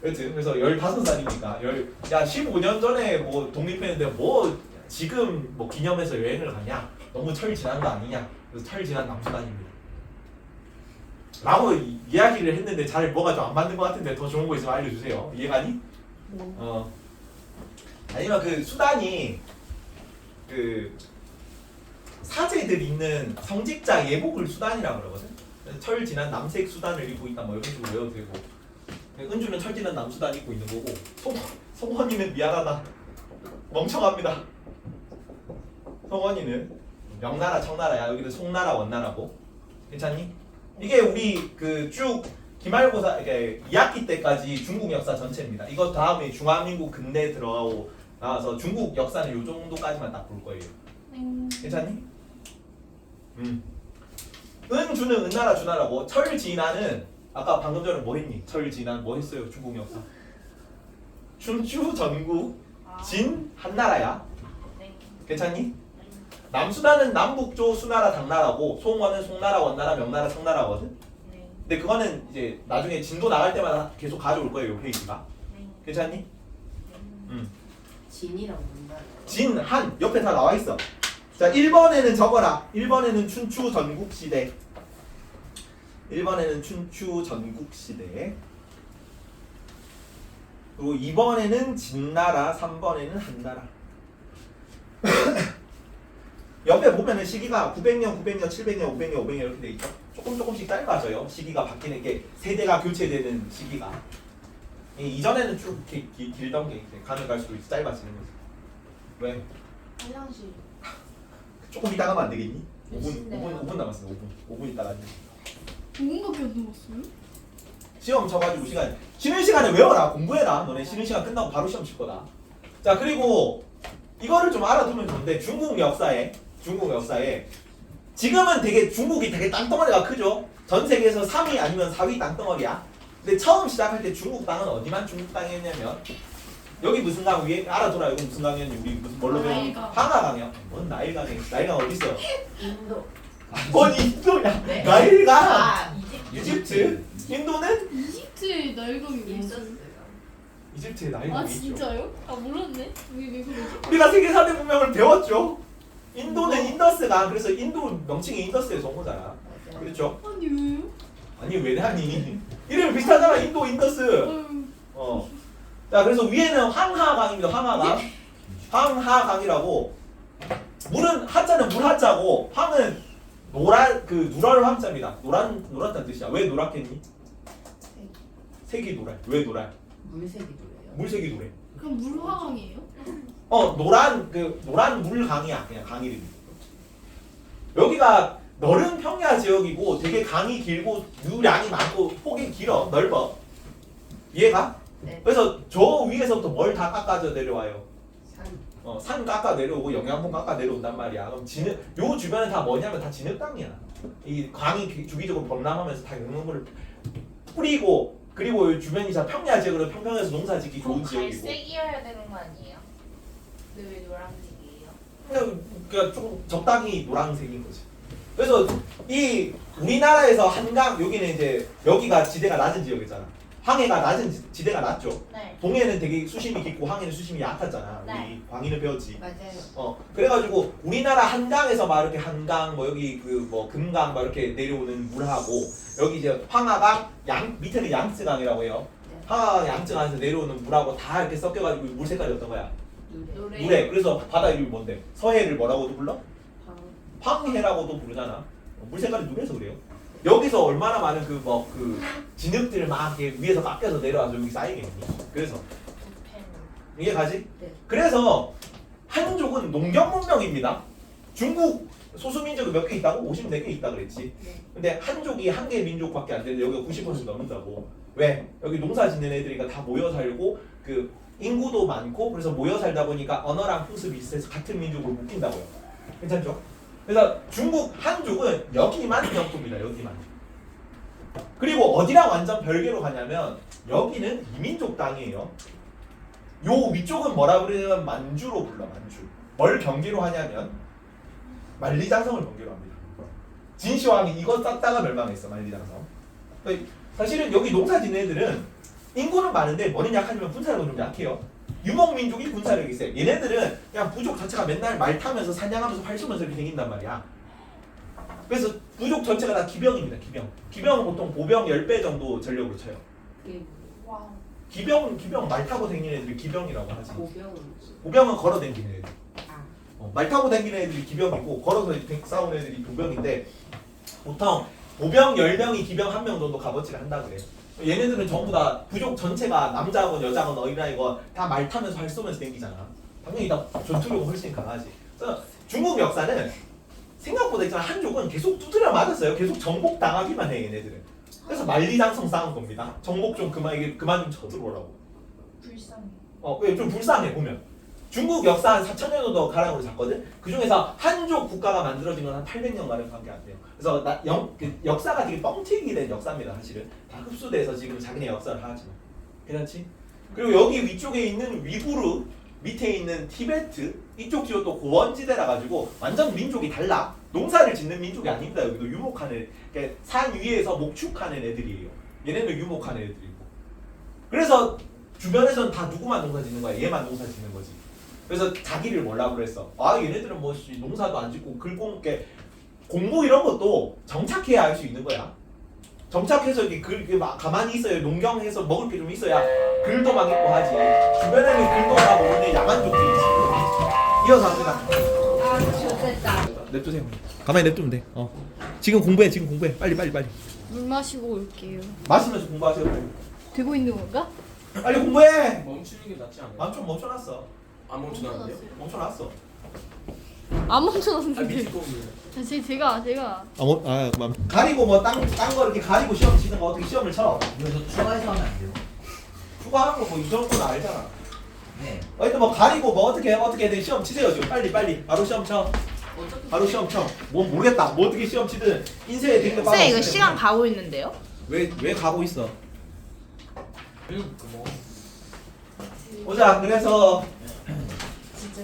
S1: 여튼 그래서 15살이니까 15년 전에 뭐 독립했는데 뭐 지금 뭐 기념해서 여행을 가냐? 너무 철 지난 거 아니냐? 그래서 철 지난 남수단입니다. 라고 이야기를 했는데 잘 뭐가 좀 안 맞는 것 같은데 더 좋은 거 있으면 알려주세요. 이해가니?
S5: 네.
S1: 아니면 그 수단이 그 사제들 있는 성직자 예복을 수단이라고 그러거든. 철 지난 남색 수단을 입고 있다 뭐 이런 식으로 외워도 되고. 은주는 철 지난 남수단 입고 있는 거고 성원이는 미안하다. 멍청합니다. 성원이는 명나라 청나라야. 여기는 송나라 원나라고. 괜찮니? 이게 우리 그 쭉 기말고사 이게 2학기 때까지 중국 역사 전체입니다. 이거 다음에 중화민국 근대 들어가고 나와서 중국 역사는 요 정도까지만 딱 볼 거예요. 괜찮니? 은주는 은나라 주나라고. 철진화는 아까 방금 전에 뭐 했니? 철진화 뭐 했어요? 중국 역사. 춘추 전국 진 한나라야.
S4: 네.
S1: 괜찮니? 남수단은 남북조 수나라 당나라고 송원은 송나라 원나라 명나라 청나라거든.
S4: 네.
S1: 근데 그거는 이제 나중에 진도 나갈 때마다 계속 가져올 거예요. 이 페이지가.
S4: 네.
S1: 괜찮니?
S5: 진이랑 뭔가요?
S1: 진, 한 옆에 다 나와 있어. 자, 1번에는 적어라. 1번에는 춘추 전국 시대. 1번에는 춘추 전국 시대. 그리고 2번에는 진나라, 3번에는 한나라. 옆에 보면은 시기가 900년, 900년, 700년, 500년, 500년 이렇게 돼 있죠. 조금씩 짧아져요. 시기가 바뀌는 게 세대가 교체되는 시기가. 이전에는 쭉 이렇게 길던 게 이제 가면 갈수록 짧아지는 거지. 왜?
S4: 화장실.
S1: 조금 이따 가면 안 되겠니?
S4: 몇
S1: 5분
S4: 시인데요?
S1: 5분 남았어. 5분 있다가 이제.
S2: 5분밖에 안 남았어요?
S1: 시험 쳐가지고 쉬는 시간에 외워라. 공부해라. 너네 쉬는 시간 끝나고 바로 시험 칠 거다. 자, 그리고 이거를 좀 알아두면 좋은데 중국 역사에 지금은 중국이 되게 땅덩어리가 크죠. 전 세계에서 3위 아니면 4위 땅덩어리야. 근데 처음 시작할 때 중국 땅은 어디만 중국 땅이었냐면 여기 무슨 강 위에 알아둬라. 여기 무슨 강이었니? 우리 무슨 뭘로 배워?
S2: 나일강.
S1: 항하강이야. 뭔 나일강이? 나일강 어디 있어?
S5: 인도.
S1: 뭔 인도야?
S4: 네.
S1: 나일강.
S4: 아
S1: 이집트. 인도는
S2: 이집트의 날강이 왜 있어?
S5: 있었어요.
S1: 이집트에 나일강이
S2: 아
S1: 있죠.
S2: 진짜요? 아 몰랐네. 왜 그러지?
S1: 우리가 세계 4대 문명을 배웠죠. 인도는 인더스강. 그래서 인도 명칭이 인더스에서 온 거잖아.
S5: 맞아요.
S1: 그렇죠?
S2: 아니 왜요?
S1: 아니 왜냐니? 이름이 비슷하잖아. 인도 인더스.
S2: 아유,
S1: 어. 자, 그래서 위에는 황하강입니다. 황하강. 황하강이라고. 물은 하자는 물 하자고 황은 노란 그 누럴 황자입니다. 노랗다는 뜻이야. 왜 노랗겠니? 색이 노래. 왜 노래?
S5: 물색이 노래요.
S1: 물색이 노래.
S2: 그럼 물화강이에요?
S1: 노란 물강이야. 그냥 강 이름이. 여기가 넓은 평야 지역이고 되게 강이 길고 유량이 많고 폭이 길어. 넓어. 이해가?
S5: 네.
S1: 그래서 저 위에서부터 뭘 다 깎아져 내려와요.
S5: 산.
S1: 산 깎아 내려오고 영양분 깎아 내려온단 말이야. 그럼 요 주변에 다 뭐냐면 다 진흙 땅이야. 이 강이 주기적으로 범람하면서 다 영양분을 뿌리고 그리고 이 주변이 다 평야 지역으로 평평해서 농사짓기 좋은 지역이고.
S4: 갈색이어야 되는 거 아니에요? 근데 왜 노란색이에요?
S1: 그러니까 조금 적당히 노란색인 거지. 그래서 이 우리나라에서 한강 여기는 이제 여기가 지대가 낮은 지역이잖아. 항해가 낮은 지대가 낮죠.
S4: 네.
S1: 동해는 되게 수심이 깊고 항해는 수심이 얕았잖아. 우리
S4: 네.
S1: 광인을 배웠지.
S5: 맞아요.
S1: 그래가지고 우리나라 한강에서 막 이렇게 한강 뭐 여기 그 뭐 금강 막 이렇게 내려오는 물하고 여기 이제 황하강 밑에는 양쯔강이라고 해요.
S5: 네.
S1: 황하강 양쯔강에서 내려오는 물하고 다 이렇게 섞여가지고 물 색깔이 어떤 거야?
S5: 노래.
S1: 물에. 그래서 바다 이름이 뭔데? 서해를 뭐라고도 불러?
S5: 방.
S1: 황해라고도 부르잖아. 물 색깔이 누래서 그래요. 여기서 얼마나 많은 그 진흙들 막 이렇게 위에서 깎여서 내려와서 여기 쌓이겠니? 그래서
S4: 부펜.
S1: 이게 가지?
S5: 네.
S1: 그래서 한족은 농경 문명입니다. 중국 소수민족이 몇 개 있다고? 54개 있다 그랬지.
S5: 네.
S1: 근데 한족이 한 개 민족밖에 안 되는데 여기가 90% 넘는다고. 왜? 여기 농사 짓는 애들이니까 다 모여 살고 그 인구도 많고 그래서 모여 살다 보니까 언어랑 풍습이 비슷해서 같은 민족으로 묶인다고요. 괜찮죠? 그래서 중국 한족은 여기만 영토입니다. 여기만. 그리고 어디랑 완전 별개로 가냐면 여기는 이민족 땅이에요. 요 위쪽은 뭐라 그러냐면 만주로 불러. 만주. 뭘 경계로 하냐면 만리장성을 경계로 합니다. 진시황이 이거 쌌다가 멸망했어. 만리장성. 그러니까 사실은 여기 농사 짓는 애들은 인구는 많은데 머리는 약하지만 군사력은 좀 약해요. 유목민족이 군사력이 세. 얘네들은 그냥 부족 자체가 맨날 말 타면서 사냥하면서 활 쏘면서 이렇게 생긴단 말이야. 그래서 부족 전체가 다 기병입니다. 기병. 기병은 보통 보병 10배 정도 전력으로 쳐요.
S5: 그게
S4: 와우.
S1: 기병 말 타고 다니는 애들이 기병이라고 하지.
S5: 보병은.
S1: 보병은 걸어 다니는 애들.
S5: 아.
S1: 말 타고 다니는 애들이 기병이고 걸어서 싸우는 애들이 보병인데 보통 보병 10명이 기병 1명 정도 값어치를 한다 그래. 얘네들은 전부 다 부족 전체가 남자건 여자건 어린아이건 다 말 타면서 활 쏘면서 다니잖아. 당연히 다 전투력은 훨씬 강하지. 그래서 중국 역사는 생각보다 있잖아. 한족은 계속 두드려 맞았어요. 계속 정복 당하기만 해 얘네들은. 그래서 만리장성 쌓은 겁니다. 정복 좀 그만 좀 쳐들어오라고.
S4: 불쌍해.
S1: 좀 불쌍해 보면. 중국 역사 한 4,000년 정도 가량으로 잡거든. 그 중에서 한족 국가가 만들어진 건 한 800년가량밖에 안 돼요. 그래서 역사가 되게 뻥튀기 된 역사입니다. 사실은 다 흡수돼서 지금 자기네 역사를 하지만 괜찮지? 그리고 여기 위쪽에 있는 위구르 밑에 있는 티베트 이쪽 지역도 고원지대라 가지고 완전 민족이 달라. 농사를 짓는 민족이 아닙니다. 여기도 유목하는 그러니까 산 위에서 목축하는 애들이에요. 얘네는 유목하는 애들이고. 그래서 주변에서는 다 누구만 농사 짓는 거야? 얘만 농사 짓는 거지. 그래서 자기를 뭐라고 그랬어? 아 얘네들은 뭐 농사도 안 짓고 글공게 공부 이런 것도 정착해야 할 수 있는 거야. 정착해서 이렇게 막 가만히 있어야 농경해서 먹을 게 좀 있어야 글도 막 있고 하지. 주변에는 글도 다 모르는데 야만족들이지. 이어서 합니다.
S5: 아, 좋겠다.
S1: 냅두세요. 가만히 냅두면 돼. 지금 공부해. 빨리.
S2: 물 마시고 올게요.
S1: 마시면서 공부하세요. 빨리.
S2: 되고 있는 건가?
S1: 빨리 공부해.
S3: 멈추는 게 낫지 않아요?
S1: 맘 좀 멈춰놨어.
S3: 안 멈춰놨는데요?
S1: 멈춰놨어.
S2: 안 멈춰놨는데.
S3: 밑에 거는
S2: 제가
S1: 가리고 뭐 딴 거 이렇게 가리고 시험 치는 거 어떻게 시험을 쳐?
S6: 그래서 추가해서 하면 안 돼요?
S1: 추가하는 거 뭐 이 정도는 알잖아.
S6: 네.
S1: 하여튼 뭐 가리고 뭐 어떻게든 시험 치세요 지금 빨리 바로 시험 쳐. 바로 시험 쳐. 뭐 모르겠다. 뭐 어떻게 시험 치든 인생에 되는 거
S4: 쌤 이거 시간 가고 있는데요?
S1: 왜 가고 있어?
S3: 그리고 뭐
S1: 보자. 그래서
S4: 진짜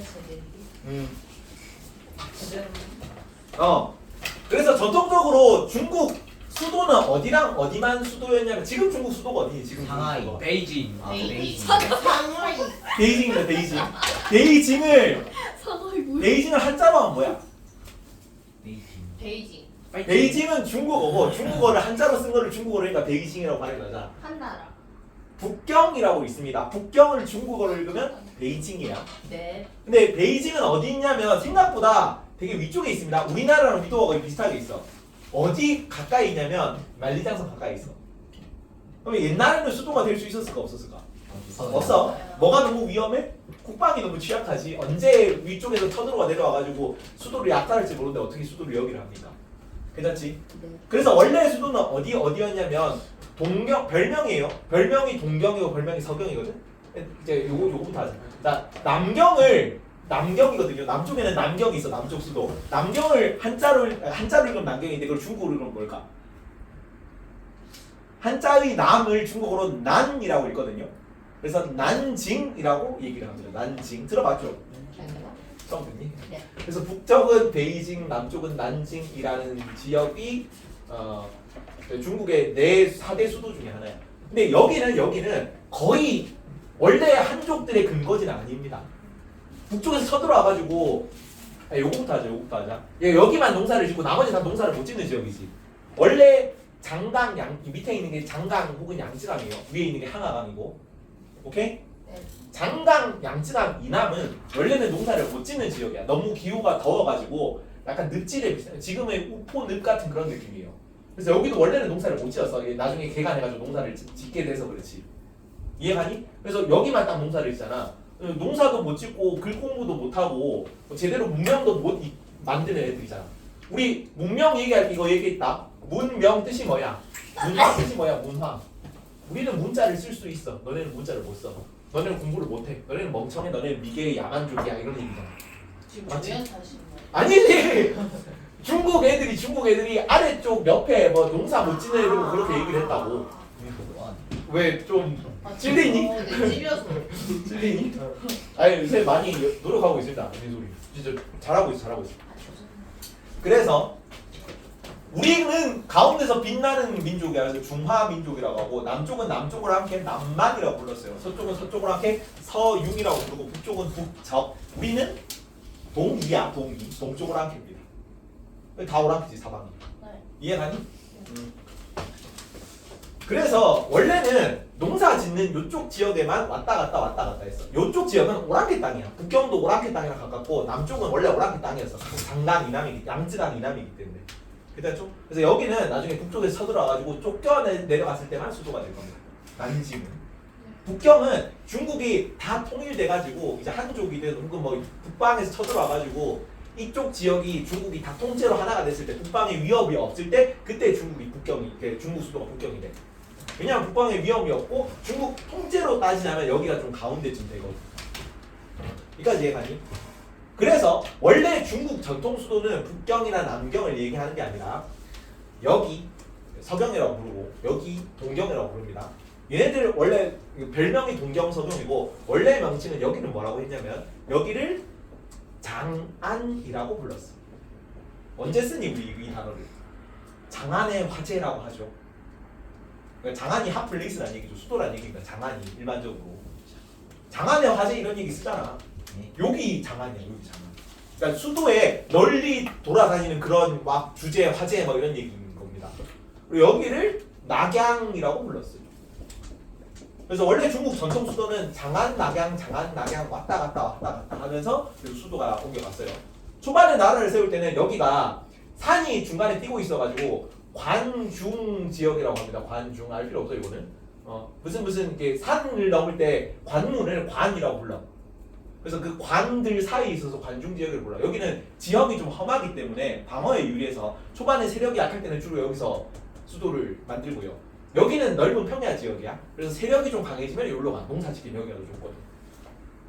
S4: 제대로.
S1: 그래서 전통적으로 중국 수도는 어디랑 어디만 수도였냐면 지금 중국 수도가 어디니? 지금 중국
S6: 상하이.
S1: 수도가.
S3: 베이징.
S6: 아,
S4: 베이징.
S5: 상하이.
S1: 베이징이다 베이징. 베이징을
S2: 상하이 뭐야?
S1: 베이징을 한자로 하면 뭐야?
S6: 베이징.
S4: 베이징.
S1: 베이징은 중국어고 중국어를 한자로 쓴 거를 중국어로 하니까 베이징이라고 하는 거자.
S4: 한 나라.
S1: 북경이라고 있습니다. 북경을 중국어로 읽으면 베이징이야.
S4: 네.
S1: 근데 베이징은 어디 있냐면 생각보다 되게 위쪽에 있습니다. 우리나라랑 위도가 거의 비슷하게 있어. 어디 가까이 있냐면 만리장성 가까이 있어. 그럼 옛날에는 수도가 될 수 있었을까 없었을까? 없어. 뭐가 너무 위험해? 국방이 너무 취약하지. 언제 위쪽에서 터들어가 내려와가지고 수도를 약탈할지 모르는데 어떻게 수도를 여기를 합니까? 괜찮지? 그래서 원래 수도는 어디였냐면 동경 별명이에요. 별명이 동경이고 별명이 서경이거든. 이제 요거부터 하자. 자, 남경이거든요. 남쪽에는 남경이 있어. 남쪽 수도. 남경을 한자로 읽으면 남경인데 그걸 중국어로 읽으면 뭘까? 한자의 남을 중국어로 난이라고 읽거든요. 그래서 난징이라고 얘기를 합니다. 난징 들어봤죠? 처음 듣니?
S4: 네.
S1: 그래서 북쪽은 베이징, 남쪽은 난징이라는 지역이 중국의 4대 수도 중에 하나야. 근데 여기는 거의 원래 한족들의 근거지는 아닙니다. 북쪽에서 쳐들어와가지고 요거부터 하자. 여기만 농사를 짓고 나머지 다 농사를 못 짓는 지역이지. 원래 장강 밑에 있는 게 장강 혹은 양쯔강이에요. 위에 있는 게 항하강이고, 오케이?
S4: 네.
S1: 장강, 양쯔강 이남은 원래는 농사를 못 짓는 지역이야. 너무 기후가 더워가지고 약간 늪지대 비슷해. 지금의 우포 늪 같은 그런 느낌이에요. 그래서 여기도 원래는 농사를 못 지었어. 나중에 개간해가지고 농사를 짓게 돼서 그렇지. 이해가니? 그래서 여기만 딱 농사를 짓잖아. 농사도 못 짓고 글 공부도 못 하고 제대로 문명도 못 만드는 애들이잖아. 우리 문명 얘기할 때 이거 얘기했다. 문명 뜻이 뭐야? 문화 뜻이 뭐야? 문화. 우리는 문자를 쓸 수 있어. 너네는 문자를 못 써. 너네는 공부를 못 해. 너네는 멍청해. 너네는 미개의 야만족이야. 이런 얘기잖아.
S4: 지금
S1: 맞지?
S4: 우연 사신 거예요?
S1: 아니지. 중국 애들이 아래쪽 옆에 뭐 농사 못 짓는 애들 그렇게 얘기를 했다고. 왜 좀 찔리니?
S4: 내 집이어서.
S1: 찔리니? 아니 요새 많이 노력하고 있습니다. 민소리 진짜 잘하고 있어.
S4: 아, 죄송해요.
S1: 그래서 우리는 가운데서 빛나는 민족이야. 그래서 중화 민족이라고 하고 남쪽은 남쪽으로 함께 남만이라고 불렀어요. 서쪽은 서쪽으로 함께 서융이라고 부르고 북쪽은 북적. 우리는 동이야. 동쪽으로 함께입니다. 다 오랑캐지 사방이.
S4: 네.
S1: 이해가니? 그래서 원래는 농사 짓는 요쪽 지역에만 왔다 갔다 했어. 요쪽 지역은 오랑캐 땅이야. 북경도 오랑캐 땅이랑 가깝고 남쪽은 원래 오랑캐 땅이었어. 장강 이남이기, 양쯔강 이남이기 때문에. 그렇죠? 그래서 여기는 나중에 북쪽에서 쳐들어와가지고 내려갔을 때만 수도가 될 겁니다. 난징은. 북경은 중국이 다 통일돼가지고 이제 한족이든 혹은 뭐 북방에서 쳐들어와가지고 이쪽 지역이 중국이 다 통째로 하나가 됐을 때 북방에 위협이 없을 때 그때 중국 수도가 북경이 돼. 왜냐면 북방에 위협이 없고 중국 통째로 따지자면 여기가 좀 가운데쯤 되거든. 여기까지 이해가니? 그래서 원래 중국 전통 수도는 북경이나 남경을 얘기하는 게 아니라 여기 서경이라고 부르고 여기 동경이라고 부릅니다. 얘네들 원래 별명이 동경서경이고 원래 명칭은 여기는 뭐라고 했냐면 여기를 장안이라고 불렀어. 언제 쓰니 우리 이 단어를? 장안의 화제라고 하죠. 그러니까 장안이 핫플레이스라는 얘기죠. 수도라는 얘기니까 장안이 일반적으로. 장안의 화제 이런 얘기 쓰잖아. 여기 장안이야. 여기 장안. 그러니까 수도에 널리 돌아다니는 그런 막 주제, 화제 뭐 이런 얘기인 겁니다. 그리고 여기를 낙양이라고 불렀어요. 그래서 원래 중국 전통 수도는 장안, 낙양 왔다 갔다 하면서 수도가 옮겨갔어요. 초반에 나라를 세울 때는 여기가 산이 중간에 띄고 있어가지고 관중 지역이라고 합니다. 관중 알 필요 없어 이거는. 무슨 이렇게 산을 넘을 때 관문을 관이라고 불러. 그래서 그 관들 사이에 있어서 관중 지역을 불러. 여기는 지형이 좀 험하기 때문에 방어에 유리해서 초반에 세력이 약할 때는 주로 여기서 수도를 만들고요. 여기는 넓은 평야 지역이야. 그래서 세력이 좀 강해지면 여기로 가. 농사 짓기 여기가 더 좋거든.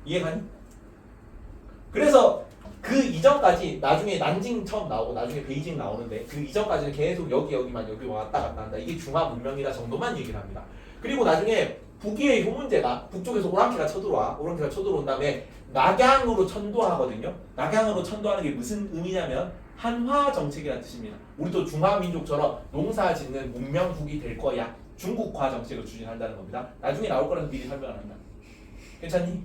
S1: 이해가니? 그래서 그 이전까지 나중에 난징 처음 나오고 나중에 베이징 나오는데 그 이전까지는 계속 여기만 왔다 갔다 한다. 이게 중화 문명이다 정도만 얘기를 합니다. 그리고 나중에 북위의 효문제가 북쪽에서 오랑캐가 쳐들어와. 오랑캐가 쳐들어온 다음에 낙양으로 천도하거든요. 낙양으로 천도하는 게 무슨 의미냐면 한화 정책이라는 뜻입니다. 우리도 중화민족처럼 농사 짓는 문명국이 될 거야. 중국화 정책을 추진한다는 겁니다. 나중에 나올 거라서 미리 설명을 한다. 괜찮니?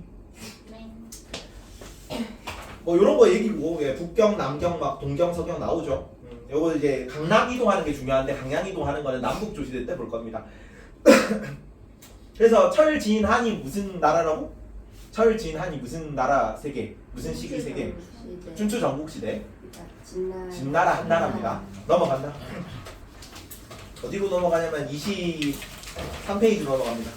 S1: 뭐 이런 거 얘기고 예, 북경, 남경, 막 동경, 서경 나오죠. 요거 이제 강남 이동하는 게 중요한데 강양 이동하는 거는 남북 조시대 때 볼 겁니다. 그래서 철진한이 무슨 나라라고? 철진한이 무슨 나라 세계? 무슨 시기 세계? 춘추 전국시대. 진나라 한나라입니다. 넘어간다. 어디로 넘어가냐면 23페이지 넘어갑니다.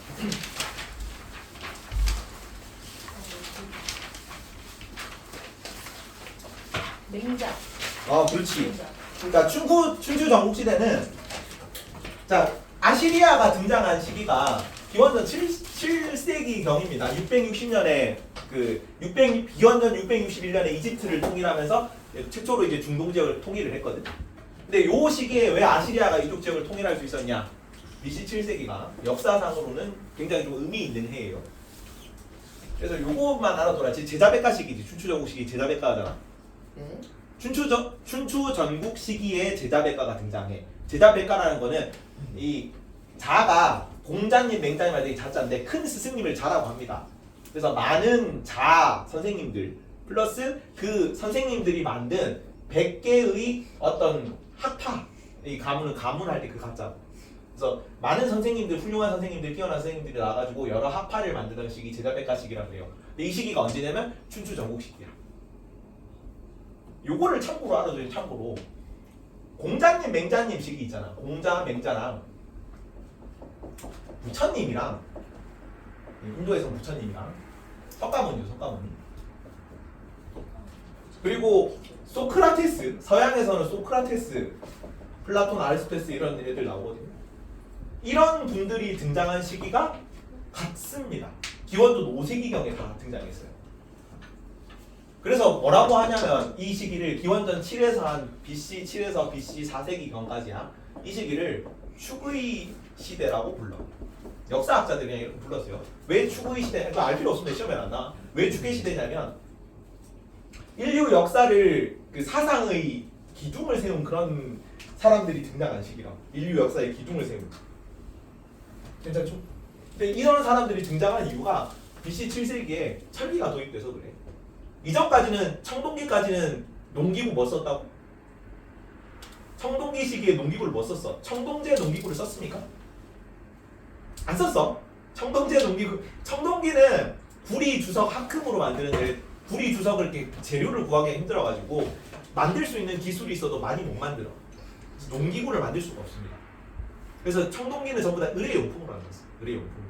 S4: 맹자.
S1: 그렇지.
S4: 맹자.
S1: 그러니까 춘추 전국시대는 자 아시리아가 등장한 시기가 기원전 7세기 경입니다. 660년에 기원전 661년에 이집트를 통일하면서 최초로 이제 중동 지역을 통일을 했거든. 근데 요 시기에 왜 아시리아가 이쪽 지역을 통일할 수 있었냐? BC 7세기가 역사상으로는 굉장히 좀 의미 있는 해예요. 그래서 요것만 알아둬라. 제자백가 시기지. 춘추 전국 시기 제자백가잖아.
S5: 네.
S1: 춘추 전국 시기에 제자백가가 등장해. 제자백가라는 거는 이 자가 공자님, 맹자님 할 때 자자인데 큰 스승님을 자라고 합니다. 그래서 많은 자 선생님들 플러스 그 선생님들이 만든 100개의 어떤 학파, 이 가문을 가문할 때 그 가짜. 그래서 많은 선생님들, 훌륭한 선생님들, 뛰어난 선생님들이 나와가지고 여러 학파를 만드는 시기 제자백가 시기라고 해요. 근데 이 시기가 언제냐면 춘추 전국 시기야. 요거를 참고로 알아줘요. 참고로 공자님, 맹자님 시기 있잖아. 공자, 맹자랑 부처님이랑 인도에서 부처님이랑 석가모니죠. 석가모니. 그리고 소크라테스, 서양에서는 소크라테스, 플라톤, 아리스토텔레스 이런 애들 나오거든요. 이런 분들이 등장한 시기가 같습니다. 기원전 5세기경에 다 등장했어요. 그래서 뭐라고 하냐면 이 시기를 기원전 7에서 한 BC 7에서 BC 4세기경까지야. 이 시기를 축의 시대라고 불러. 역사학자들이 그냥 이렇게 불렀어요. 왜 축의 시대? 이거 알 필요 없으면 시험에 안 나와. 왜 축의 시대냐면 인류 역사를 그 사상의 기둥을 세운 그런 사람들이 등장한 시기라고. 인류 역사의 기둥을 세운. 괜찮죠? 근데 이런 사람들이 등장한 이유가 BC 7세기에 철기가 도입돼서 그래. 이전까지는 청동기까지는 농기구 뭐 썼다고? 청동기 시기에 농기구를 뭐 썼어? 청동제 농기구를 썼습니까? 안 썼어. 청동제 농기구. 청동기는 구리 주석 합금으로 만드는데 구리 주석을 이렇게 재료를 구하기가 힘들어가지고 만들 수 있는 기술이 있어도 많이 못 만들어. 그래서 농기구를 만들 수가 없습니다. 그래서 청동기는 전부 다 의뢰용품으로 만들었어. 의뢰용품.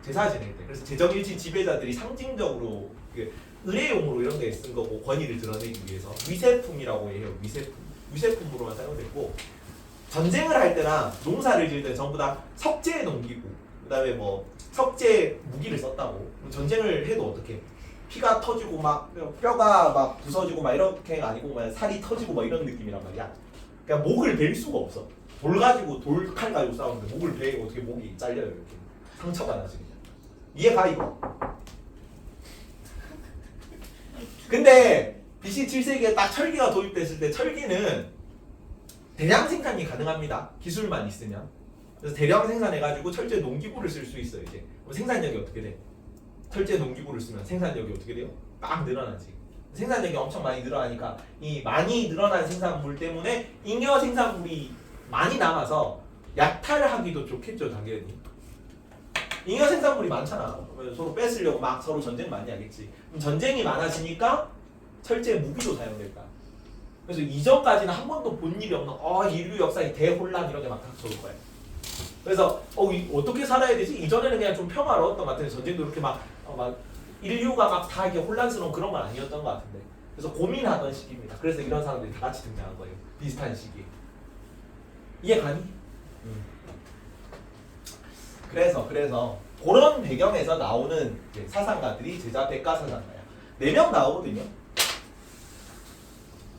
S1: 제사 지낼 때. 그래서 제정일치 지배자들이 상징적으로 의뢰용으로 이런 데 쓴 거고 권위를 드러내기 위해서 위세품이라고 해요. 위세품으로만 사용됐고 전쟁을 할 때나 농사를 지을 때 전부 다 석재 농기구 그다음에 뭐 석재 무기를 썼다고. 전쟁을 해도 어떻게 피가 터지고 막 뼈가 막 부서지고 막 이렇게가 아니고 막 살이 터지고 막 이런 느낌이란 말이야. 그러니까 목을 베일 수가 없어. 돌 가지고 돌칼 가지고 싸우는데 목을 베이고 어떻게 목이 잘려요 이렇게 상처가 나지 그냥. 이해가 이거? 근데 BC 7세기에 딱 철기가 도입됐을 때 철기는 대량 생산이 가능합니다. 기술만 있으면. 그래서 대량 생산해가지고 철제 농기구를 쓸 수 있어요. 이제 생산력이 어떻게 돼? 철제 농기구를 쓰면 생산력이 어떻게 돼요? 막 늘어나지. 생산력이 엄청 많이 늘어나니까 이 많이 늘어난 생산물 때문에 잉여 생산물이 많이 남아서 약탈하기도 좋겠죠, 당연히. 잉여 생산물이 많잖아. 그러면 서로 뺏으려고 막 서로 전쟁 많이 하겠지. 그럼 전쟁이 많아지니까 철제 무기도 사용될까. 그래서 이전까지는 한 번도 본 일이 없는 인류 역사의 대혼란 이런 게 막 닥쳐올 거야. 그래서 어떻게 살아야 되지? 이전에는 그냥 좀 평화로웠던 것 같은데 전쟁도 이렇게 막 인류가 막 다 이게 혼란스러운 그런 건 아니었던 것 같은데. 그래서 고민하던 시기입니다. 그래서 이런 사람들이 다 같이 등장한 거예요. 비슷한 시기에. 이해 가니? 그래서 그런 배경에서 나오는 사상가들이 제자백가 사상가야. 4명 나오거든요.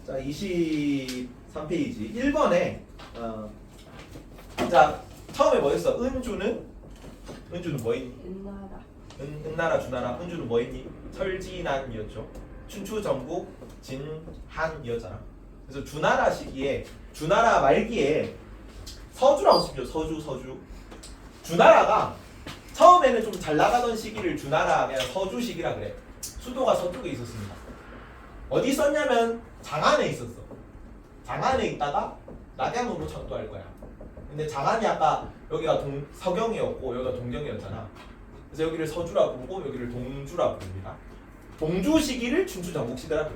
S1: 자, 23페이지 1번에 자 처음에 뭐였어? 은주는 은주는 뭐 했니?
S5: 은나라.
S1: 은나라 주나라 은주는 뭐 했니? 철진한이었죠. 춘추 전국 진한이었잖아. 그래서 주나라 시기에 주나라 말기에 서주라고 쓰죠. 서주. 주나라가 처음에는 좀 잘 나가던 시기를 주나라 그냥 서주 시기라 그래. 수도가 서쪽에 있었습니다. 어디 있었냐면 장안에 있었어. 장안에 있다가 낙양으로 전도할 거야. 근데 장안이 아까 여기가 서경이었고 여기가 동경이었잖아. 그래서 여기를 서주라 부르고 여기를 동주라 부릅니다. 동주 시기를 춘추 전국 시대라 그래.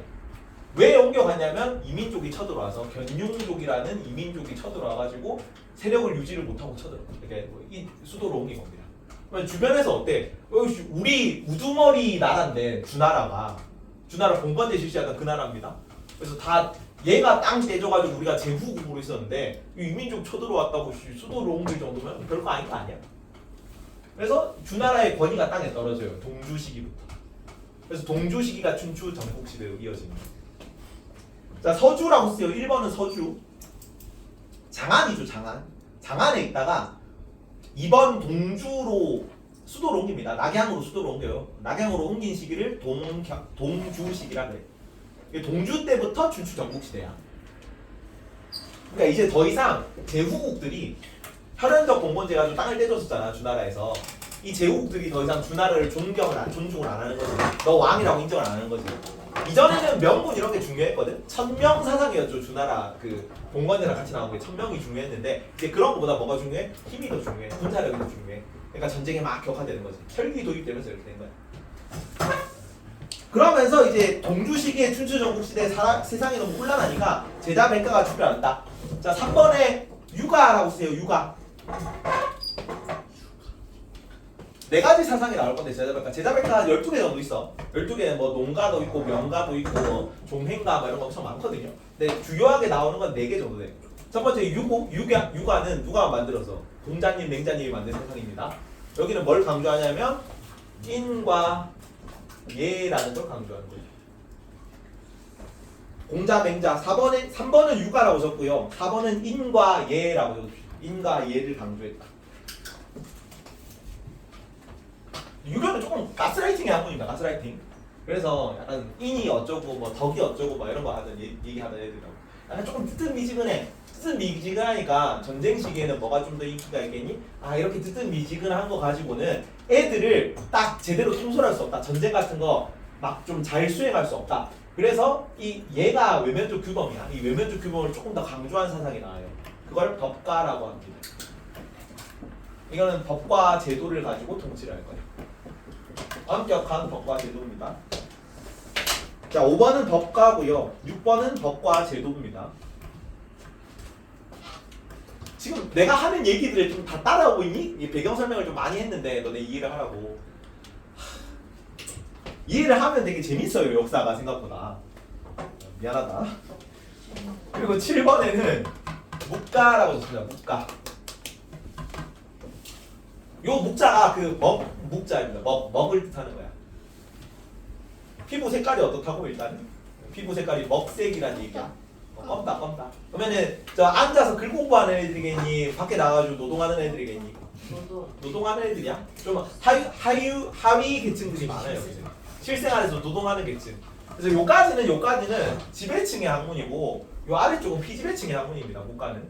S1: 왜 옮겨갔냐면 이민족이 쳐들어와서 견융족이라는 이민족이 쳐들어와가지고 세력을 유지를 못하고 쳐들어. 그러니까 이 수도로 옮긴 겁니다. 그러면 주변에서 어때? 우리 우두머리 나라인데 주나라 봉건제 실시하던 그 나라입니다. 그래서 다 얘가 땅 떼줘가지고 우리가 제후국으로 있었는데 이민족 쳐들어왔다고 수도로 옮길 정도면 별거 아닌 거 아니야? 그래서 주나라의 권위가 땅에 떨어져요. 동주 시기부터. 그래서 동주 시기가 춘추 전국 시대로 이어집니다. 자, 서주라고 쓰요. 1번은 서주. 장안이죠, 장안. 장안에 있다가 2번 동주로 수도로 옮깁니다. 낙양으로 수도로 옮겨요. 낙양으로 옮긴 시기를 동주 시기라 그래. 동주 때부터 춘추 전국 시대야. 그러니까 이제 더 이상 제후국들이 혈연적 봉건제 가지고 땅을 떼줬었잖아, 주나라에서. 이 제후국들이 더 이상 주나라를 존중을 안 하는 거지. 너 왕이라고 인정을 안 하는 거지. 이전에는 명분 이런 게 중요했거든. 천명 사상이었죠. 주나라 그 봉건제랑 같이 나온 게 천명이 중요했는데 이제 그런 것보다 뭐가 중요해? 힘이 더 중요해. 군사력이 더 중요해. 그러니까 전쟁에 막 격화되는 거지. 혈기 도입되면서 이렇게 된 거야. 그러면서 이제 동주 시기의 춘추 전국 시대 세상이 너무 혼란하니까 제자 백가가 출현한다. 자, 3번에 유가라고 쓰세요. 유가. 네 가지 사상이 나올 건데 제자백가 12개 정도 있어. 12개는 뭐 농가도 있고 명가도 있고 뭐 종행가 뭐 이런 거 엄청 많거든요. 근데 주요하게 나오는 건 4개 정도 돼. 첫 번째 유가는 누가 만들어서? 공자님, 맹자님이 만든 사상입니다. 여기는 뭘 강조하냐면 인과 예라는 걸 강조하는 거죠. 공자, 맹자. 3번은 유가라고 적고요. 4번은 인과 예라고 적읍시다. 인과 예를 강조했다. 유교는 조금 가스라이팅의 학문입니다. 가스라이팅. 그래서 약간 인이 어쩌고 뭐 덕이 어쩌고 막 이런 거 하던 얘기하던 애들이라고. 약간 조금 뜨뜻미지근해. 뜨뜻미지근하니까 전쟁 시기에는 뭐가 좀 더 인기가 있겠니? 아, 이렇게 뜨뜻미지근한 거 가지고는 애들을 딱 제대로 통솔할 수 없다. 전쟁 같은 거 막 좀 잘 수행할 수 없다. 그래서 얘가 외면적 규범이야. 이 외면적 규범을 조금 더 강조한 사상이 나와요. 그걸 법가라고 합니다. 이거는 법과 제도를 가지고 통치를 할 거예요. 엄격한 법과 제도입니다. 자, 5번은 법가고요. 6번은 법과 제도입니다. 지금 내가 하는 얘기들을 좀 다 따라오고 있니? 이 배경 설명을 좀 많이 했는데 너네 이해를 하라고. 이해를 하면 되게 재밌어요. 역사가 생각보다. 미안하다. 그리고 7번에는 묵가라고 적습니다. 묵가. 요 묵자가 그 묵자입니다. 먹을 뜻하는 거야. 피부 색깔이 어떻다고 일단? 피부 색깔이 먹색이라는 얘기야. 검다. 그러면은 저 앉아서 글 공부하는 애들이겠니? 밖에 나가지고 노동하는 애들이겠니? 노동하는 애들이야? 좀 하위 계층들이 많아요. 실생활에서 노동하는 계층. 그래서 요까지는 지배층의 학문이고 요 아래쪽은 피지배층의 학문입니다. 묵가는.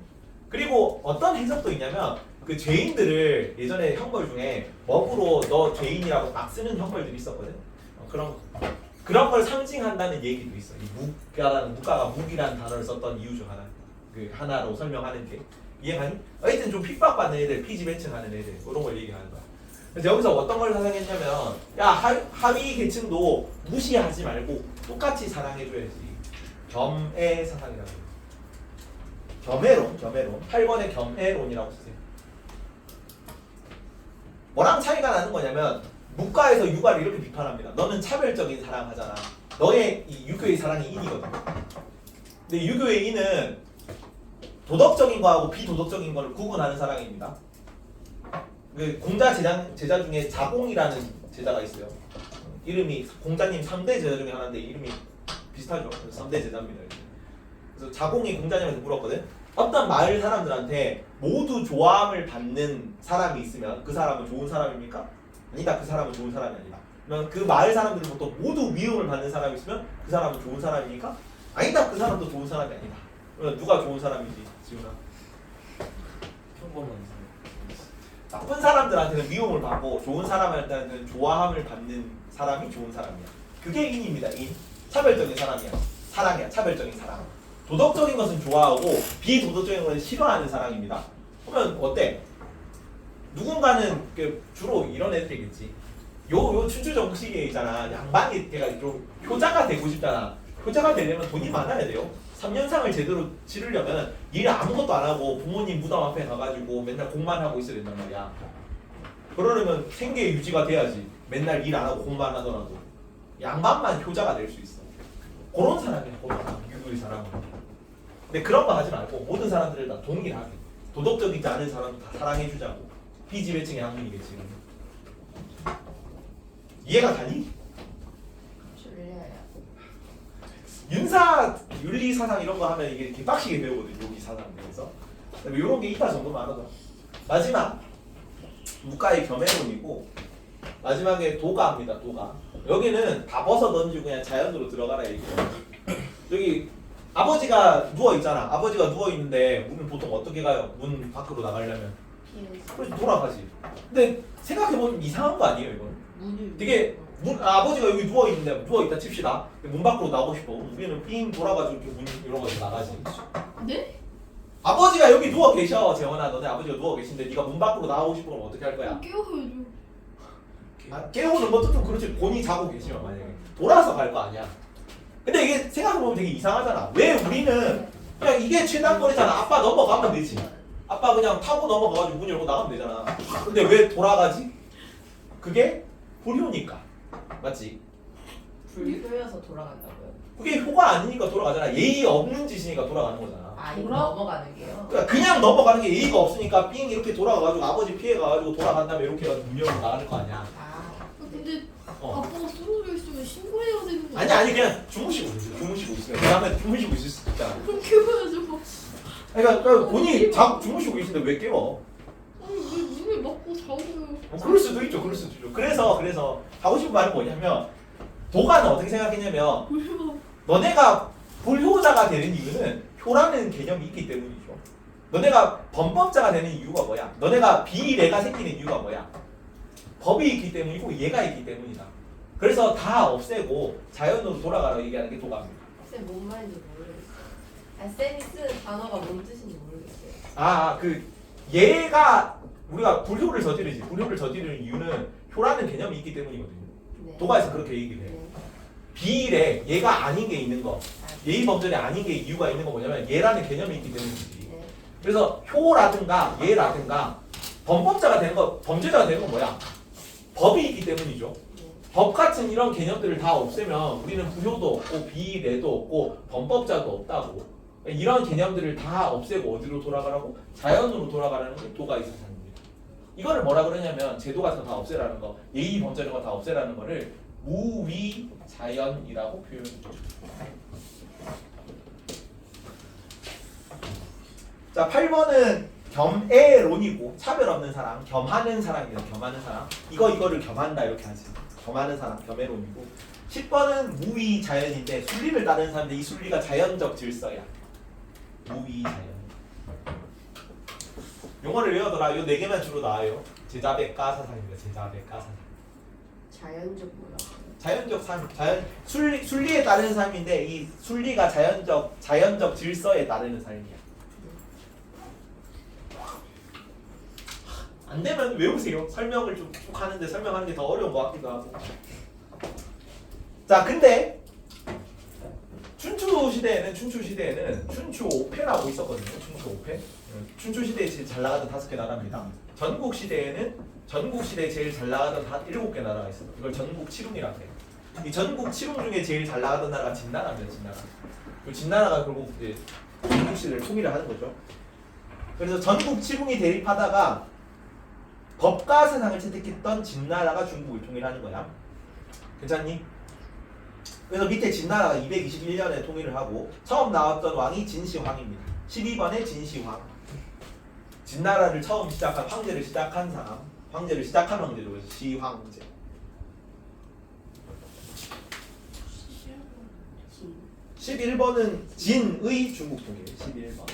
S1: 그리고 어떤 해석도 있냐면 그 죄인들을 예전에 형벌 중에 먹으로 너 죄인이라고 막 쓰는 형벌들이 있었거든. 그런 걸 상징한다는 얘기도 있어. 이 묵가가 묵이라는 단어를 썼던 이유 중 하나. 그 하나로 설명하는 게 이해가니? 하여튼 좀 핍박받는 애들, 피지배층하는 애들 이런 걸 얘기하는 거야. 그래서 여기서 어떤 걸 사상했냐면 야 하위 계층도 무시하지 말고 똑같이 사랑해줘야지. 겸애 사상이라고. 겸애론. 8번에 겸애론이라고 쓰세요. 뭐랑 차이가 나는 거냐면 묵가에서 유가를 이렇게 비판합니다. 너는 차별적인 사랑하잖아. 너의 이 유교의 사랑이 인이거든. 근데 유교의 인은 도덕적인 거하고 비도덕적인 거를 구분하는 사랑입니다. 그 공자 제자 중에 자공이라는 제자가 있어요. 이름이 공자님 3대 제자 중에 하나인데 이름이 비슷하죠. 3대 제자입니다. 그래서 자공이 공자님한테 물었거든. 어떤 마을 사람들한테 모두 좋아함을 받는 사람이 있으면 그 사람은 좋은 사람입니까? 아니다. 그 사람은 좋은 사람이 아니다. 그러면 그 마을 사람들로부터 모두 미움을 받는 사람이 있으면 그 사람은 좋은 사람입니까? 아니다. 그 사람도 좋은 사람이 아니다. 그러면 누가 좋은 사람이지? 지훈아.
S3: 평범한
S1: 나쁜 사람들한테는 미움을 받고 좋은 사람한테는 좋아함을 받는 사람이 좋은 사람이야. 그게 인입니다. 인. 차별적인 사람이야. 사랑이야. 차별적인 사랑. 도덕적인 것은 좋아하고 비도덕적인 것은 싫어하는 사랑입니다. 그러면 어때? 누군가는 주로 이런 애들이겠지. 요 춘추 정시기에 있잖아. 양반이 걔가 좀 효자가 되고 싶잖아. 효자가 되려면 돈이 많아야 돼요. 3년상을 제대로 치르려면 일 아무것도 안 하고 부모님 무덤 앞에 가가지고 맨날 공만 하고 있어야 된단 말이야. 그러려면 생계 유지가 돼야지. 맨날 일 안 하고 공만 하더라도 양반만 효자가 될 수 있어. 그런 사람이야. 그런 사람. 유도의 사람은. 근데 그런 거 하지 말고 모든 사람들을 다 동일하게 도덕적이지 않은 사람도 다 사랑해주자고. 비지배층의 학문이겠지. 이해가 가니?
S5: 졸려요.
S1: 윤사 윤리 사상 이런 거 하면 이게 개빡시게 배우거든. 여기 사상에서. 이런 게 있다 정도만 알아둬. 마지막 무가의 겸해론이고 마지막에 도가입니다. 도가. 여기는 다 벗어 던지고 그냥 자연으로 들어가라 얘기예요. 여기 아버지가 누워 있잖아. 아버지가 누워 있는데 문은 보통 어떻게 가요? 문 밖으로 나가려면 그래서 돌아가지. 근데 생각해보면 이상한 거 아니에요 이건?
S5: 문을
S1: 되게 아버지가 여기 누워 있는데 누워 있다 칩시다. 문 밖으로 나오고 싶어. 우리는 삥 돌아가지고 이렇게 문 열어가지고 나가지.
S2: 네?
S1: 아버지가 여기 누워 계셔. 재원아, 너네 아버지가 누워 계신데 네가 문 밖으로 나오고 싶으면 어떻게 할 거야?
S2: 깨워야죠.
S1: 깨우는 것도 좀 그렇지. 본인이 자고 계시면 만약에 돌아서 갈 거 아니야. 근데 이게 생각해보면 되게 이상하잖아. 왜 우리는 그냥 이게 최단거리잖아. 아빠 넘어가면 되지. 아빠 그냥 타고 넘어가가지고 문 열고 나가면 되잖아. 근데 왜 돌아가지? 그게 불효니까. 맞지?
S5: 불교여서 돌아간다고요?
S1: 그게 효가 아니니까 돌아가잖아. 예의 없는 짓이니까 돌아가는 거잖아.
S5: 아 이거 넘어가는 게요?
S1: 그러니까 그냥 넘어가는 게 예의가 없으니까 삥 이렇게 돌아가가지고 아버지 피해가가지고 돌아간 다음에 이렇게 해가지고 문 열고 나가는 거 아니야.
S2: 근데
S1: 어.
S2: 아빠가 쓰러져 있으면 신고해야 되는 거
S1: 아니 그냥 주무시고 있어. 주무시고 있으면 그 다음에 주무시고 있을 수도 있잖아.
S2: 그럼 깨워야죠.
S1: 그러니까 본인이 주무시고 계신데 왜 깨워?
S2: 아니 왜 문을 막고 자고요?
S1: 그럴 수도 있죠. 그럴 수도 있죠. 그래서 하고 싶은 말은 뭐냐면 도가는 어떻게 생각했냐면 너네가 불효자가 되는 이유는 효라는 개념이 있기 때문이죠. 너네가 범법자가 되는 이유가 뭐야? 너네가 비례가 생기는 이유가 뭐야? 법이 있기 때문이고 얘가 있기 때문이다. 그래서 다 없애고 자연으로 돌아가라고 얘기하는 게 도가입니다.
S5: 쌤 뭔 말인지 모르겠어요. 아 쌤이 쓰는 단어가 뭔 뜻인지 모르겠어요.
S1: 그 얘가 우리가 불효를 저지르지. 불효를 저지르는 이유는 효라는 개념이 있기 때문이거든요.
S5: 네.
S1: 도가에서 그렇게 얘기를 해요.
S5: 네.
S1: 비례 얘가 아닌 게 있는 거. 예의 범절이 아닌 게 이유가 있는 거 뭐냐면 얘라는 개념이 있기 때문이지.
S5: 네.
S1: 그래서 효라든가 얘라든가 범법자가 되는 거, 범죄자가 되는 건 뭐야? 법이 있기 때문이죠.
S5: 네.
S1: 법 같은 이런 개념들을 다 없애면 우리는 불효도 없고 비례도 없고 범법자도 없다고. 이런 개념들을 다 없애고 어디로 돌아가라고? 자연으로 돌아가라는 게 도가의 사상입니다. 이거를 뭐라 그러냐면 제도 같은 거 다 없애라는 거, 예의 범죄는 거 다 없애라는 거를 무위자연이라고 표현했죠. 자, 8번은 겸애론이고 차별 없는 사람, 겸하는 사람입니다. 겸하는 사람. 이거를 겸한다 이렇게 하지. 겸하는 사람, 겸애론이고. 10번은 무위자연인데 순리를 따르는 사람인데 이 순리가 자연적 질서야. 무위자연. 용어를 외워둬라. 요 4개만 주로 나와요. 제자백가 사상입니다. 제자백가 사상.
S5: 자연적 뭐라고요?
S1: 자연적 삶, 순리에 따르는 삶인데 이 순리가 자연적 질서에 따르는 삶이야. 안 되면 외우세요. 설명을 쭉 하는데 설명하는 게 더 어려운 것 같기도 하고. 자, 근데 춘추 시대에는 춘추 5패라고 있었거든요. 춘추 5패. 춘추 시대에 제일 잘 나가던 5개 나라입니다. 전국 시대에 제일 잘 나가던 7개 나라가 있어요. 이걸 전국 칠웅이라고 해요. 이 전국 칠웅 중에 제일 잘 나가던 나라가 진나라입니다. 진나라. 그 진나라가 결국 이제 전국 시대를 통일을 하는 거죠. 그래서 전국 칠웅이 대립하다가 법가 세상을 채택했던 진나라가 중국을 통일하는 거야. 괜찮니? 그래서 밑에 진나라가 221년에 통일을 하고 처음 나왔던 왕이 진시황입니다. 12번에 진시황. 진나라를 처음 시작한 황제를 시작한 사람, 황제를 시작한 황제죠. 그래서 시황제. 11번은 진의 중국 통일. 11번.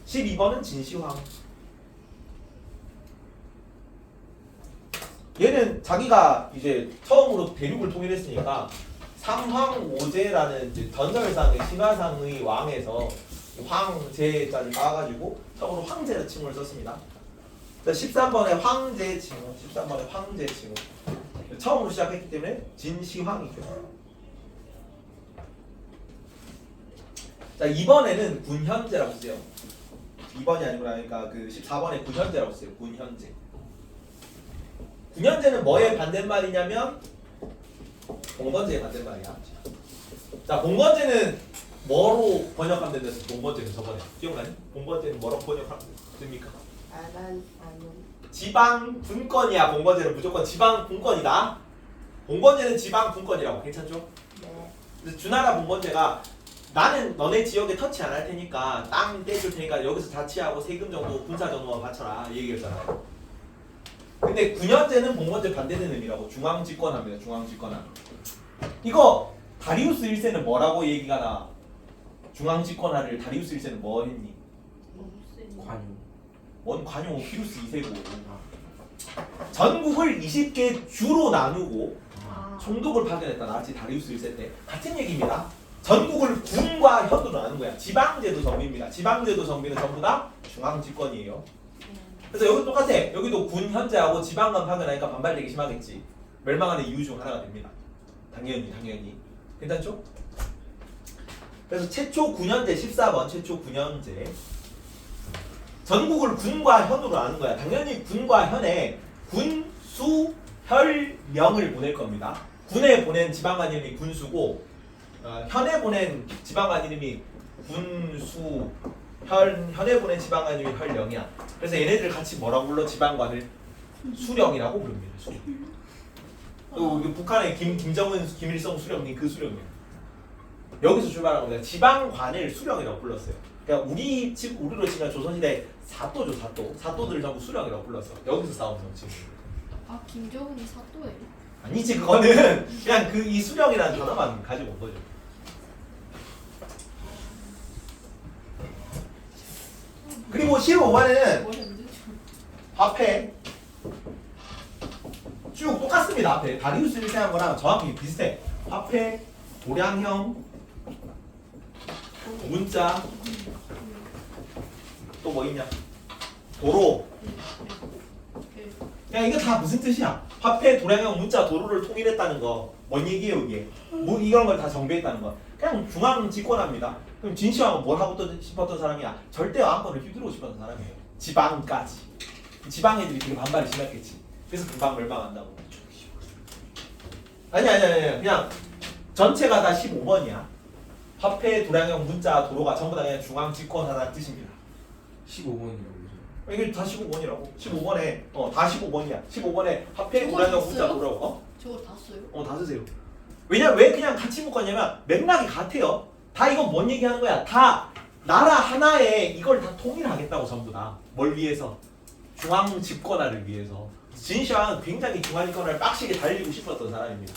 S1: 12번은 진시황. 얘는 자기가 이제 처음으로 대륙을 통일했으니까 삼황오제라는 이제 전설상의 신화상의 왕에서 황제자를 따가지고 처음으로 황제라 칭호를 썼습니다. 13번에 황제칭호, 13번에 황제칭호. 처음으로 시작했기 때문에 진시황이죠. 자, 2번에는 군현제라고 써요. 2번이 아니고 그러니까 그 14번에 군현제라고 써요. 군현제. 군현제는 뭐의 반대말이냐면 봉건제의 반대말이야. 자, 봉건제는 뭐로 번역하면 된다? 봉건제는 저번에 기억나니? 봉건제는 뭐로 번역하면 됩니까?
S5: 아난
S1: 지방 분권이야. 봉건제는 무조건 지방 분권이다. 봉건제는 지방 분권이라고. 괜찮죠?
S5: 네.
S1: 그래서 주나라 봉건제가 나는 너네 지역에 터치 안 할 테니까 땅 떼줄 테니까 여기서 자치하고 세금 정도 군사 정도만 바쳐라 이 얘기였잖아요. 근데 군현제는 봉건제 반대되는 의미라고. 중앙집권합니다. 중앙집권함. 이거 다리우스 1세는 뭐라고 얘기가 나? 중앙집권화를 다리우스 1세는 뭐 했니?
S6: 관유.
S1: 뭔 관용 피루스 2세고 전국을 20개 주로 나누고 총독을 파견했다 나왔지. 다리우스 1세 때 같은 얘기입니다. 전국을 군과 현으로 나눈 거야. 지방제도 정비입니다. 지방제도 정비는 전부 다 중앙집권이에요. 그래서 여기 똑같아. 여기도 군 현제하고 지방관 파견하니까 반발되기 심하겠지. 멸망하는 이유 중 하나가 됩니다. 당연히. 괜찮죠? 그래서 최초 군현제 14번 최초 군현제. 전국을 군과 현으로 나눈 거야. 당연히 군과 현에 군, 수, 혈, 명을 보낼 겁니다. 군에 보낸 지방관 이름이 군수고 현에 보낸 지방관 이름이 군수, 현에 보낸 지방관 이름이 혈령이야. 그래서 얘네들 같이 뭐라고 불러? 지방관을 수령이라고 부릅니다. 수령. 또 북한의 김정은, 김일성 수령님 그 수령이에요. 여기서 출발한 겁니다. 지방관을 수령이라고 불렀어요. 그러니까 우리로 치면 조선시대 사또죠. 사또들을 전부 수령이라고 불렀어. 여기서 싸우는 지금.
S2: 아 김정은이 사또예요?
S1: 아니지, 그거는 그냥 그 이 수령이라는 단어만 가지고 온 거죠. 그리고 15번에는
S2: 뭐였는데?
S1: 앞에 쭉 똑같습니다. 앞에 다리우스 1세 한 거랑 정확히 비슷해. 앞에 도량형 문자 또 뭐 있냐? 도로. 야, 이거 다 무슨 뜻이야? 화폐, 도량형, 문자, 도로를 통일했다는 거. 뭔 얘기예요, 이게? 뭐 이런 걸 다 정비했다는 거. 그냥 중앙 집권합니다. 그럼 진시황은 뭘 하고 싶었던 사람이야? 절대 왕권을 휘두르고 싶었던 사람이에요. 지방까지. 지방 애들이 되게 반발이 심했겠지. 그래서 금방 멸망한다고. 아니. 그냥 전체가 다 15번이야. 화폐, 도량형, 문자, 도로가 전부 다 그냥 중앙 집권하다는 뜻입니다.
S6: 15번이라고.
S1: 이게 다 15번이라고. 15번에 다 15번이야. 15번에 화폐,
S2: 저걸
S1: 도량형,
S2: 다
S1: 문자,
S2: 써요?
S1: 도로.
S2: 저걸 다 써요?
S1: 다 쓰세요. 왜 그냥 같이 묶었냐면 맥락이 같아요. 다 이건 뭔 얘기하는 거야? 다 나라 하나에 이걸 다 통일하겠다고 전부 다. 뭘 위해서? 중앙 집권화를 위해서. 진시황은 굉장히 중앙 집권화를 빡시게 달리고 싶었던 사람입니다.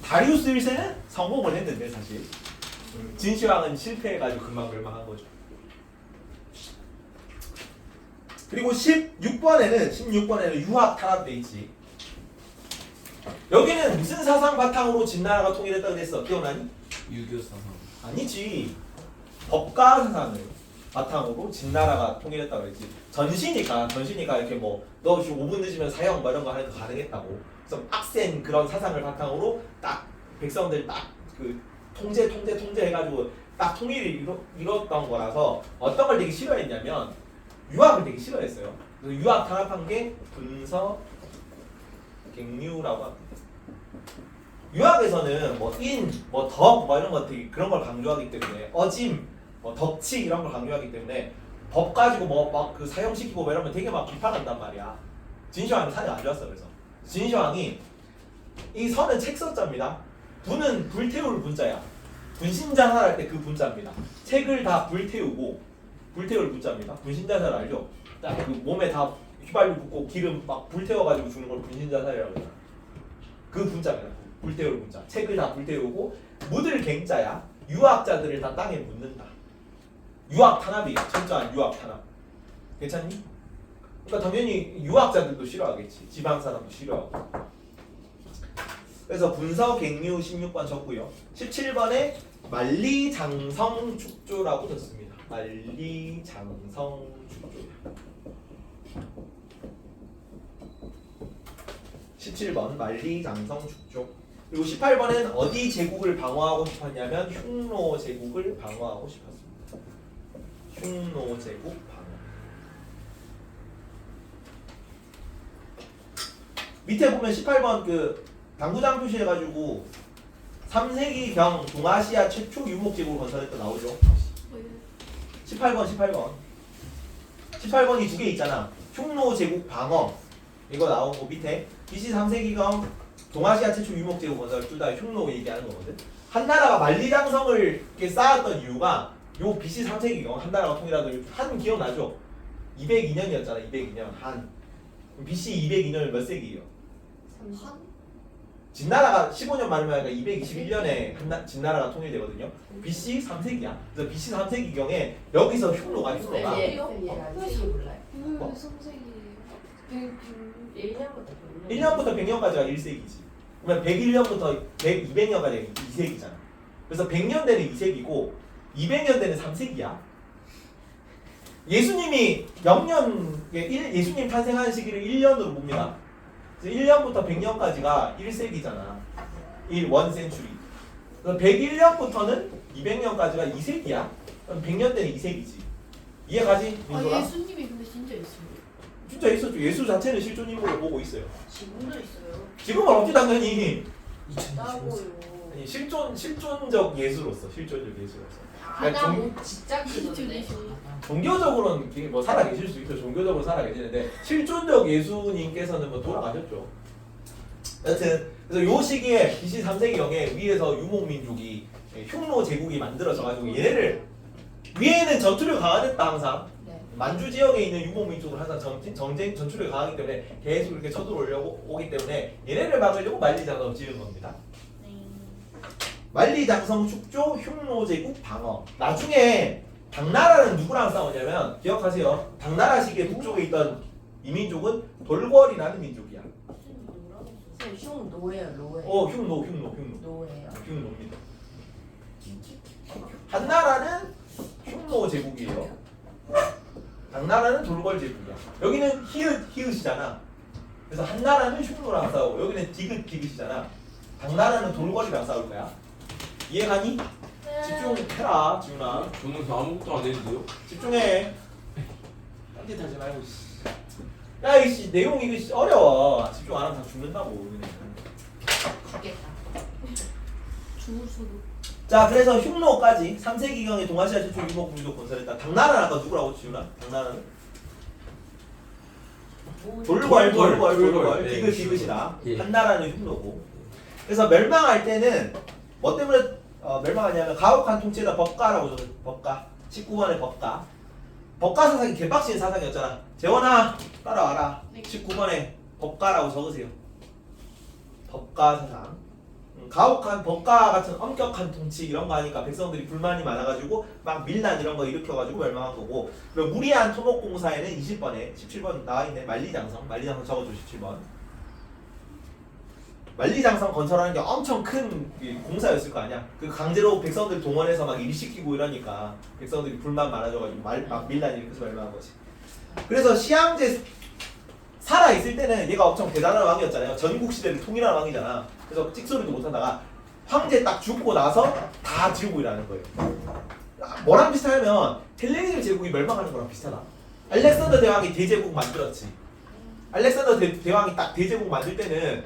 S1: 다리우스 1세는 성공을 했는데 사실 진시황은 실패해가지고 금방 멸망한 거죠. 그리고 16번에는 유학 탄압돼 있지. 여기는 무슨 사상 바탕으로 진나라가 통일했다고 그랬어? 기억나니?
S6: 유교 사상.
S1: 아니지. 법가 사상을 바탕으로 진나라가 통일했다고 그랬지. 전시니까 이렇게 뭐 너 5분 늦으면 사형 뭐 이런 거 하니까 가능했다고. 그래서 빡센 그런 사상을 바탕으로 딱 백성들 딱 그 통제 해가지고 딱 통일을 이뤘던 거라서 어떤 걸 되게 싫어했냐면 유학을 되게 싫어했어요. 그래서 유학 탄압한 게 분서 갱류라고 합니다. 유학에서는 뭐 덕 이런 거 되게 그런 걸 강조하기 때문에 어짐, 덕치 이런 걸 강조하기 때문에 법 가지고 막 그 사형시키고 이러면 되게 막 비판한단 말이야. 진시황이 사실 안 좋았어. 그래서 진시황이 이 선은 책 썼자입니다. 분은 불태울 분자야. 분신자살 할 때 그 분자입니다. 책을 다 불태우고 불태울 분자입니다. 분신자살 알죠? 딱 그 몸에 다 휘발유 붓고 기름 막 불태워가지고 죽는 걸 분신자살이라고 해요. 그 분자입니다. 불태울 분자. 책을 다 불태우고 묻을 갱자야. 유학자들을 다 땅에 묻는다. 유학 탄압이에요. 철저한 유학 탄압. 괜찮니? 그러니까 당연히 유학자들도 싫어하겠지. 지방 사람도 싫어하고. 그래서 분서 갱류 16번 적고요. 17번에 만리장성 축조라고 적습니다. 만리장성 축조. 17번 만리장성 축조. 그리고 18번엔 어디 제국을 방어하고 싶었냐면 흉노 제국을 방어하고 싶었습니다. 흉노 제국 방어. 밑에 보면 18번 그 당구장 표시해가지고 3세기경 동아시아 최초 유목제국을 건설했다 나오죠. 18번이 두 개 있잖아. 흉노 제국 방어 이거 나오고 밑에 BC 3세기경 동아시아 최초 유목제국 건설 둘 다 흉노 얘기하는 거거든. 한나라가 만리장성을 이렇게 쌓았던 이유가 요 BC 3세기경 한나라가 통일하던 한 기억나죠? 202년이었잖아. 202년 한. BC 202년은 몇 세기예요? 진나라가 15년 많으면 221년에 진나라가 통일되거든요. BC 3세기야. 그래서 BC 3세기경에 여기서 흉노가
S5: 예, 아직 몰라요.
S1: 뭐?
S5: 1년부터
S1: 1년부터 100년까지가 1세기지. 그러면 101년부터 200년까지가 2세기잖아. 그래서 100년대는 2세기고 200년대는 3세기야. 예수님이 예수님 탄생한 시기를 1년으로 봅니다. 1년부터 100년까지가 1세기잖아. 1센츄리. 그래서 101년부터는 200년까지가 2세기야. 그럼 100년대는 2세기지. 이해가지? 민소라?
S2: 예수님이 근데 진짜 있어요.
S1: 진짜 있었죠. 예수 자체는 실존 인물을 보고 있어요.
S5: 지금도 있어요.
S1: 지금은 없지 당연히.
S6: 2025년.
S5: 따고요.
S1: 아니 실존적 예수로서.
S5: 하나
S1: 종-
S5: 못 진짜 키는데.
S1: 종교적으로는 뭐 살아 계실 수 있죠. 종교적으로 살아 계시는데 실존적 예수님께서는 뭐 돌아가셨죠. 여튼 그래서 요 시기에 BC 3세기경에 위에서 유목민족이 흉노 제국이 만들어져가지고 얘네를 위에는 전투력이 강화됐다 항상.
S5: 네.
S1: 만주 지역에 있는 유목민족은 항상 전투력이 강하기 때문에 계속 이렇게 쳐들어오려고 오기 때문에 얘네를 막으려고 만리장성 지은 겁니다. 만리장성 축조 흉노 제국 방어. 나중에 당나라는 누구랑 싸우냐면 기억하세요. 당나라 시기에 북쪽에 있던 이민족은 돌궐이라는 민족이야.
S5: 흉 노예요, 노예.
S1: 흉노.
S5: 노예요.
S1: 흉노입니다. 한나라는 흉노 제국이에요. 당나라는 돌궐 제국이야. 여기는 히읗이잖아. 그래서 한나라는 흉노랑 싸우고 여기는 디귿이잖아. 당나라는 돌궐이랑 싸울 거야. 이해가니? 집중해라, 지훈아.
S6: 저는 아무것도 안 했는데요?
S1: 집중해. 딴짓하지 말고. 야 이씨 내용 이거 어려워. 집중 안 하면 다 죽는다고.
S5: 죽겠다.
S2: 죽을 수도.
S1: 자 그래서 흉노까지 3세기경에 동아시아 최초 유목민족 건설했다. 당나라는 아까 누구라고 지훈아? 당나라는? 돌궐.
S6: 네,
S1: 디귿이다.
S6: 예.
S1: 한나라는 흉노고. 그래서 멸망할 때는 뭐 때문에 멸망하냐면 가혹한 통치에다 법가라고 적었어. 법가. 19번에 법가. 법가 사상이 개빡친 사상이었잖아. 재원아 따라와라. 19번에 법가라고 적으세요. 법가 사상. 가혹한 법가 같은 엄격한 통치 이런 거 하니까 백성들이 불만이 많아가지고 막 밀란 이런 거 일으켜가지고 멸망한 거고. 그리고 무리한 토목공사에는 20번에 17번 나와있네. 만리장성 적어줘. 17번. 만리장성 건설하는 게 엄청 큰 공사였을 거 아니야. 그 강제로 백성들 동원해서 막 일시키고 이러니까 백성들이 불만 많아져가지고 막 밀란 일으켜서 멸망한 거지. 그래서 시황제 살아 있을 때는 얘가 엄청 대단한 왕이었잖아요. 전국 시대를 통일한 왕이잖아. 그래서 찍소리도 못하다가 황제 딱 죽고 나서 다 지우고 일하는 거예요. 뭐랑 비슷하냐면 헬레니즘 제국이 멸망하는 거랑 비슷하다. 알렉산더 대왕이 대제국 만들었지. 알렉산더 대왕이 딱 대제국 만들 때는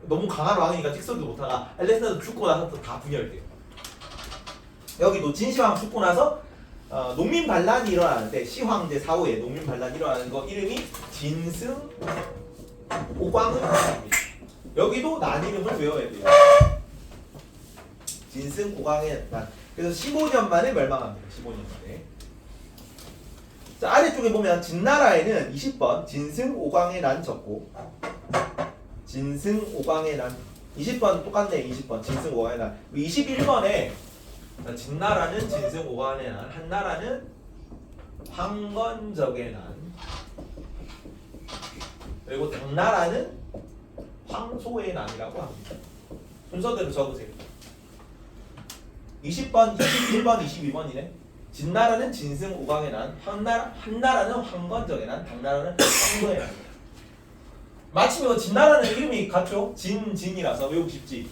S1: 너무 강한 왕이니까 찍소리도 못하다가 알렉산더 죽고 나서 또 다 분열돼요. 여기도 진시황 죽고 나서 농민 반란이 일어나는데 시황제 사후에 농민 반란이 일어나는 거 이름이 진승 오광은 여기도 난 이름을 외워야 돼요. 진승 오광의 난. 그래서 15년 만에 멸망합니다. 15년 만에. 자, 아래쪽에 보면 진나라에는 20번 진승 오광의 난 적고 진승 오광의 난 20번 똑같네. 20번 진승 오광의 난. 21번에 진나라는 진승 오광의 난, 한나라는 황건적의 난, 그리고 당나라는 황소의 난이라고 합니다. 순서대로 적으세요. 20번, 21번, 22번이네. 진나라는 진승 오광의 난, 한나라는 황건적의 난, 당나라는 황소의 난. 마침 이거 진나라는 이름이 같죠? 진이라서 외우고 싶지.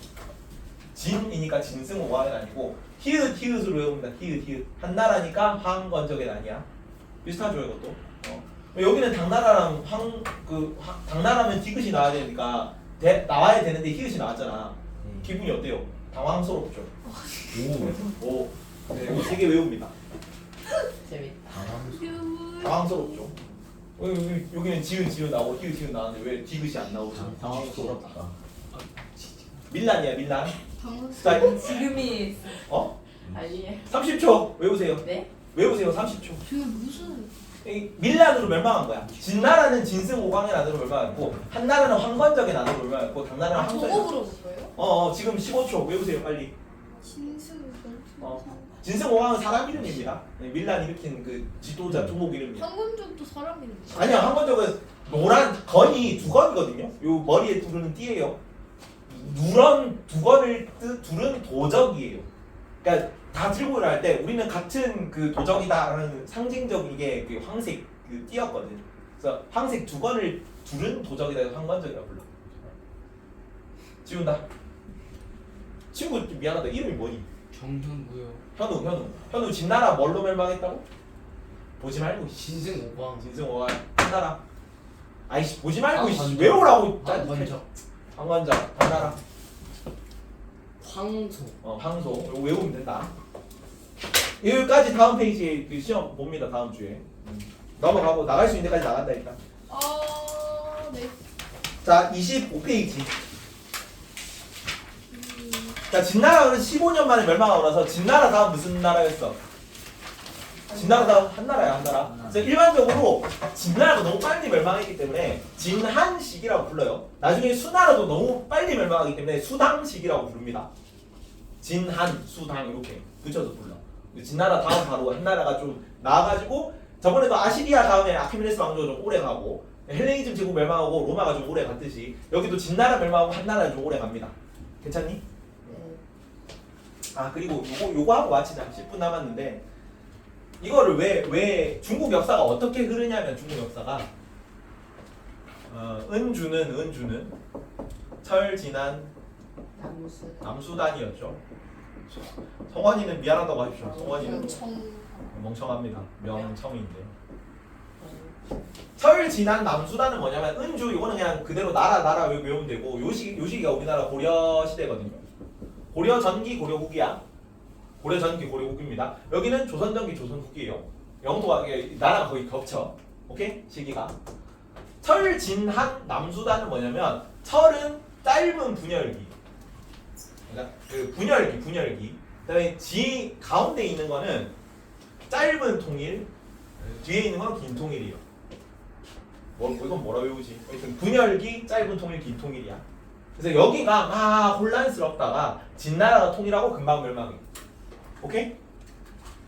S1: 진이니까 진승 오광의 난이고 히읗으로 외웁니다. 히읗. 한나라니까 황건적의 난이야. 비슷하죠 이것도. 여기는 당나라랑 당나라면 디귿이 나와야 되니까 나와야 되는데 히읗이 나왔잖아. 기분이 어때요? 당황스럽죠. 오. 네, 이거 3개 외웁니다.
S5: 재밌다.
S1: 당황스럽죠. 여기는 지읒 나오고 히읗 나왔는데 왜 디귿이 안 나오죠?
S6: 당황스럽다.
S1: 밀란이야 밀란.
S2: 당황스.
S1: 자,
S5: 지금이 아니에요.
S1: 30초 외우세요.
S5: 네?
S1: 외우세요. 30초.
S2: 저게 무슨
S1: 이 밀란으로 멸망한 거야. 진나라는 진승 오광의 난으로 멸망했고 한나라는 황건적의 난으로 멸망했고 당나라는 황소의 난.
S2: 보고 물어볼 거예요?
S1: 지금 15초 외우세요 빨리.
S2: 진승
S1: 진승 오광은 사람 이름입니다. 네, 밀란 일으킨 그 지도자 종목 이름이야.
S2: 황건적도 사람 이름이에요.
S1: 아니야 황건적은 노란 건이 두 건이거든요. 요 머리에 두르는 띠예요. 누런 두 건을 두른 도적이에요. 그러니까 다 들고 일할 때 우리는 같은 그 도적이다라는 상징적이게 그 황색 그 띠였거든. 그래서 황색 두 건을 두른 도적이다 해서 황건적이라고 불러. 지운다. 친구 미안하다. 이름이 뭐니?
S6: 정현구요.
S1: 현우 진나라 뭘로 멸망했다고? 보지 말고
S6: 신생 오광.
S1: 진승 오광 한나라. 아이씨 보지 말고
S6: 아,
S1: 씨,
S6: 먼저.
S1: 외우라고.
S6: 먼저.
S1: 황건적 한나라.
S6: 황소.
S1: 황소 이거 외우면 된다. 여기까지 다음 페이지에 그 시험 봅니다. 다음 주에 넘어가고 나갈 수 있는 데까지 나간다 일단.
S2: 네.
S1: 자 25페이지. 자 진나라는 15년 만에 멸망하고 나서 진나라 다음 무슨 나라였어? 진나라 다음 한나라야 한나라. 그래서 일반적으로 진나라가 너무 빨리 멸망했기 때문에 진한식이라고 불러요. 나중에 수나라도 너무 빨리 멸망하기 때문에 수당식이라고 부릅니다. 진한, 수당 이렇게 붙여서 불러. 진나라 다음 바로 한나라가 좀 나아가지고 저번에도 아시리아 다음에 아케메네스 왕조가 좀 오래 가고 헬레니즘 제국 멸망하고 로마가 좀 오래 갔듯이 여기도 진나라 멸망하고 한나라가 좀 오래 갑니다. 괜찮니? 아 그리고 요거 하고 마치자. 10분 남았는데 이거를 왜 중국 역사가 어떻게 흐르냐면 중국 역사가 은주는 철진한 남수단이었죠. 성원이는 미안하다고 하십시오. 성원이는 멍청합니다. 명청인데. 철진한 남수단은 뭐냐면 은주 이거는 그냥 그대로 나라 외우면 되고 요 시기가 우리나라 고려 시대거든요. 고려 전기 고려 후기야. 고려 전기 고려 후기입니다. 여기는 조선 전기 조선 후기예요. 영토가 나라가 거의 겹쳐. 오케이? 시기가. 철진한 남수단은 뭐냐면 철은 짧은 분열기. 그러니까 그 분열기. 그다음에 지 가운데 있는 거는 짧은 통일, 뒤에 있는 건 긴 통일이에요. 이건 뭐라 외우지? 분열기, 짧은 통일, 긴 통일이야. 그래서 여기가 막 혼란스럽다가 진나라가 통일하고 금방 멸망해. 오케이?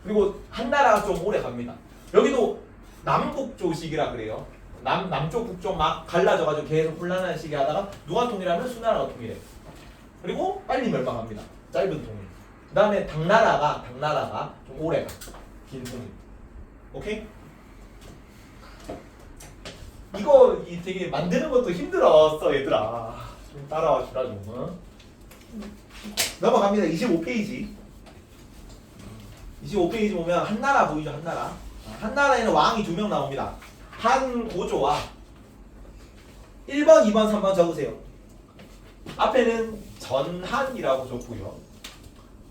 S1: 그리고 한나라가 좀 오래 갑니다. 여기도 남북조식이라 그래요. 남쪽 북쪽 막 갈라져가지고 계속 혼란한 시기 하다가 누가 통일하면 수나라가 통일해. 그리고 빨리 멸망합니다. 짧은 통일. 그 다음에 당나라가 좀 오래 가. 긴 통일. 오케이? 이거 되게 만드는 것도 힘들었어 얘들아. 좀 따라와 주라 좀. 넘어갑니다. 25페이지. 25페이지 보면 한나라 보이죠? 한나라. 한나라에는 왕이 2명 나옵니다. 한고조와 1번, 2번, 3번 적으세요. 앞에는 전한이라고 적고요.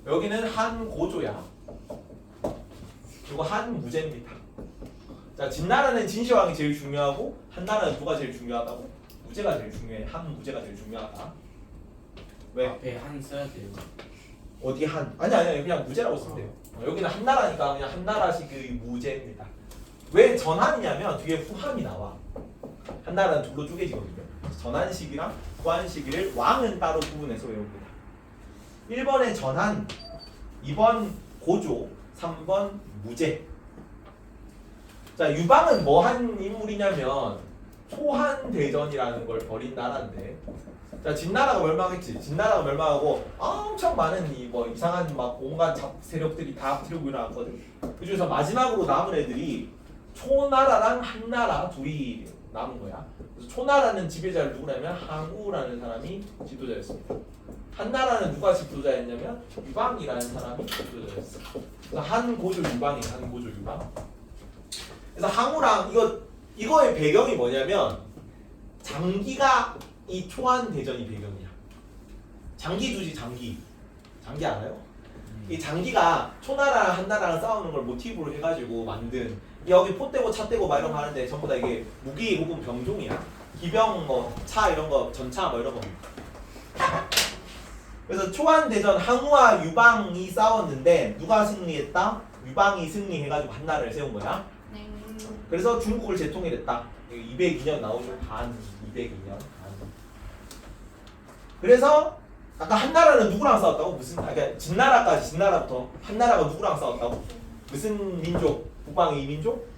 S1: 여기는 한고조야. 그리고 한무제입니다. 자, 진나라는 진시황이 제일 중요하고 한나라는 누가 제일 중요하다고? 무제가 제일 중요해. 한무제가 제일 중요하다. 왜?
S6: 앞에 한 써야 돼요.
S1: 어디 아니 그냥 무제라고 쓰면 돼요. 여기는 한나라니까 그냥 한나라식의 무제입니다. 왜 전한이냐면 뒤에 후한이 나와. 한나라는 둘로 쪼개지거든요. 전한시기랑 후한시기를 왕은 따로 구분해서 외웁니다. 1번에 전한, 2번 고조, 3번 무제. 자, 유방은 뭐 한 인물이냐면 소한대전이라는 걸 벌인 나라인데, 자, 진나라가 멸망했지. 진나라가 멸망하고 엄청 많은 이 뭐 이상한 막 온갖 세력들이 다 들고 일어났거든. 그 중에서 마지막으로 남은 애들이 초나라랑 한나라 둘이 남은 거야. 그래서 초나라는 지배자를 누구냐면 항우라는 사람이 지도자였습니다. 한나라는 누가 지도자였냐면 유방이라는 사람이 지도자였어. 그래서 한고조 유방이 한고조 유방. 그래서 항우랑 이거의 배경이 뭐냐면 장기가 이 초안 대전이 배경이야. 장기 두지 장기 알아요? 이 장기가 초나라랑 한나라랑 싸우는 걸 모티브로 해가지고 만든 여기 포 떼고 차 떼고 막 이런 거 하는데 전부 다 이게 무기 혹은 병종이야. 기병 뭐 차 이런 거 전차 뭐 이런 거. 그래서 초안 대전 항우와 유방이 싸웠는데 누가 승리했다? 유방이 승리해가지고 한나라를 세운 거야.
S2: 네.
S1: 그래서 중국을 재통일했다. 202년 나오죠. 한 202년. 그래서 아까 한나라는 누구랑 싸웠다고? 그러니까 진나라부터 한나라가 누구랑 싸웠다고? 무슨 민족? 북방의 이민족?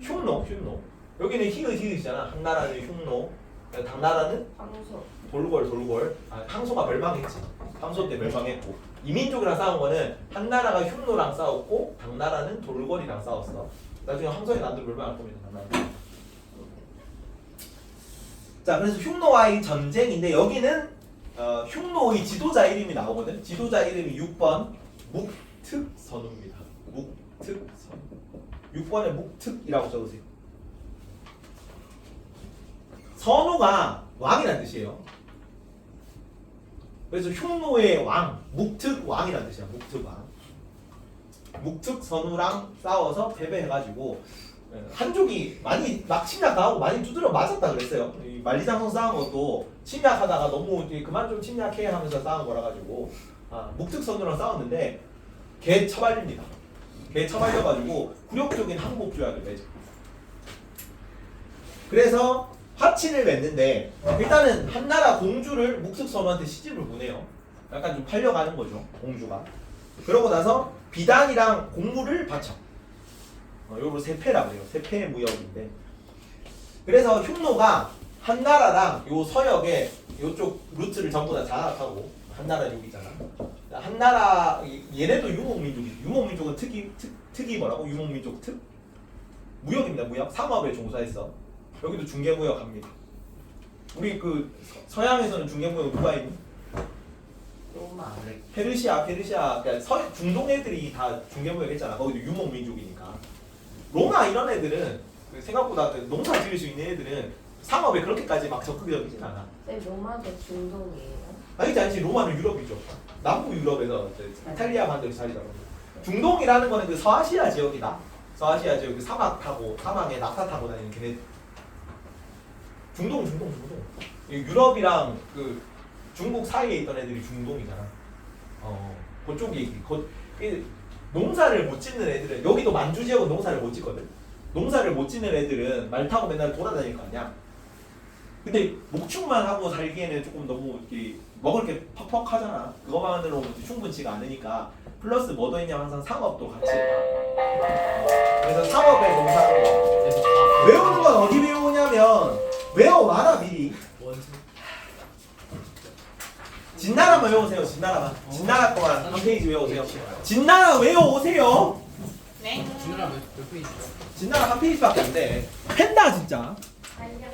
S1: 흉노. 여기는 히읗이잖아. 한나라는 흉노. 당나라는
S5: 황소.
S1: 돌골. 항소가 멸망했지. 항소 때 멸망했고. 이민족이랑 싸운 거는 한나라가 흉노랑 싸웠고 당나라는 돌골이랑 싸웠어. 나중에 항소의 난도 멸망할 겁니다. 당나라. 자, 그래서 흉노와의 전쟁인데 여기는 흉노의 지도자 이름이 나오거든. 지도자 이름이 6번 묵특선우입니다. 묵특선우. 6번에 묵특이라고 써주세요. 선우가 왕이란 뜻이에요. 그래서 흉노의 왕, 묵특왕이란 뜻이야. 묵특왕. 묵특선우랑 싸워서 패배해가지고 한족이 많이 막 침략당하고 많이 두드려 맞았다 그랬어요. 이 만리장성 싸운 것도 침략하다가 너무 그만 좀 침략해 하면서 싸운 거라 가지고 묵특선우랑 싸웠는데 개 처발립니다. 개 처발려가지고 굴욕적인 항복조약을 맺어. 그래서 화친을 맺는데 일단은 한나라 공주를 묵특선우한테 시집을 보내요. 약간 좀 팔려가는 거죠, 공주가. 그러고 나서 비단이랑 곡물을 바쳐. 요거 세패라고 해요. 세패 무역인데. 그래서 흉노가 한나라랑 요 서역에 요쪽 루트를 전부 다 장악하고 한나라 여기잖아. 한나라 얘네도 유목민족이지. 유목민족은 특이 뭐라고? 유목민족 특? 무역입니다. 무역. 상업에 종사했어. 여기도 중개무역 합니다. 우리 그 서양에서는 중개무역 누가 있니?
S5: 로마.
S1: 페르시아. 그러니까 중동 애들이 다 중개무역 했잖아. 거기도 유목민족이니까. 로마 이런 애들은 생각보다 농사 지을 수 있는 애들은 상업에 그렇게까지 막 적극적이진 않아.
S5: 쌤 로마도 중동이에요?
S1: 아니지 로마는 유럽이죠. 남부 유럽에서 이탈리아 반도에 자리 잡은 거야. 중동이라는 거는 그 서아시아 지역이다. 서아시아 지역 그 사막에 낙타 타고 다니는 걔네. 중동. 유럽이랑 그 중국 사이에 있던 애들이 중동이잖아. 그쪽이 농사를 못 짓는 애들은 여기도 만주 지역은 농사를 못 짓거든. 농사를 못 짓는 애들은 말 타고 맨날 돌아다닐 거 아니야. 근데 목축만 하고 살기에는 조금 너무 이렇게 먹을 게 퍽퍽하잖아. 그거만으로 충분치가 않으니까 플러스 뭐 더 있냐면 항상 상업도 같이 그래서 상업에 농사하는 거. 외우는 건 어디 외우냐면 외워와라 미리. 진나라만 외우세요. 진나라 거만 한 페이지 외우세요. 진나라 외워오세요.
S2: 네.
S6: 진나라 몇 페이지야?
S1: 진나라 한 페이지밖에 안 돼. 팬다 진짜.
S5: 알려.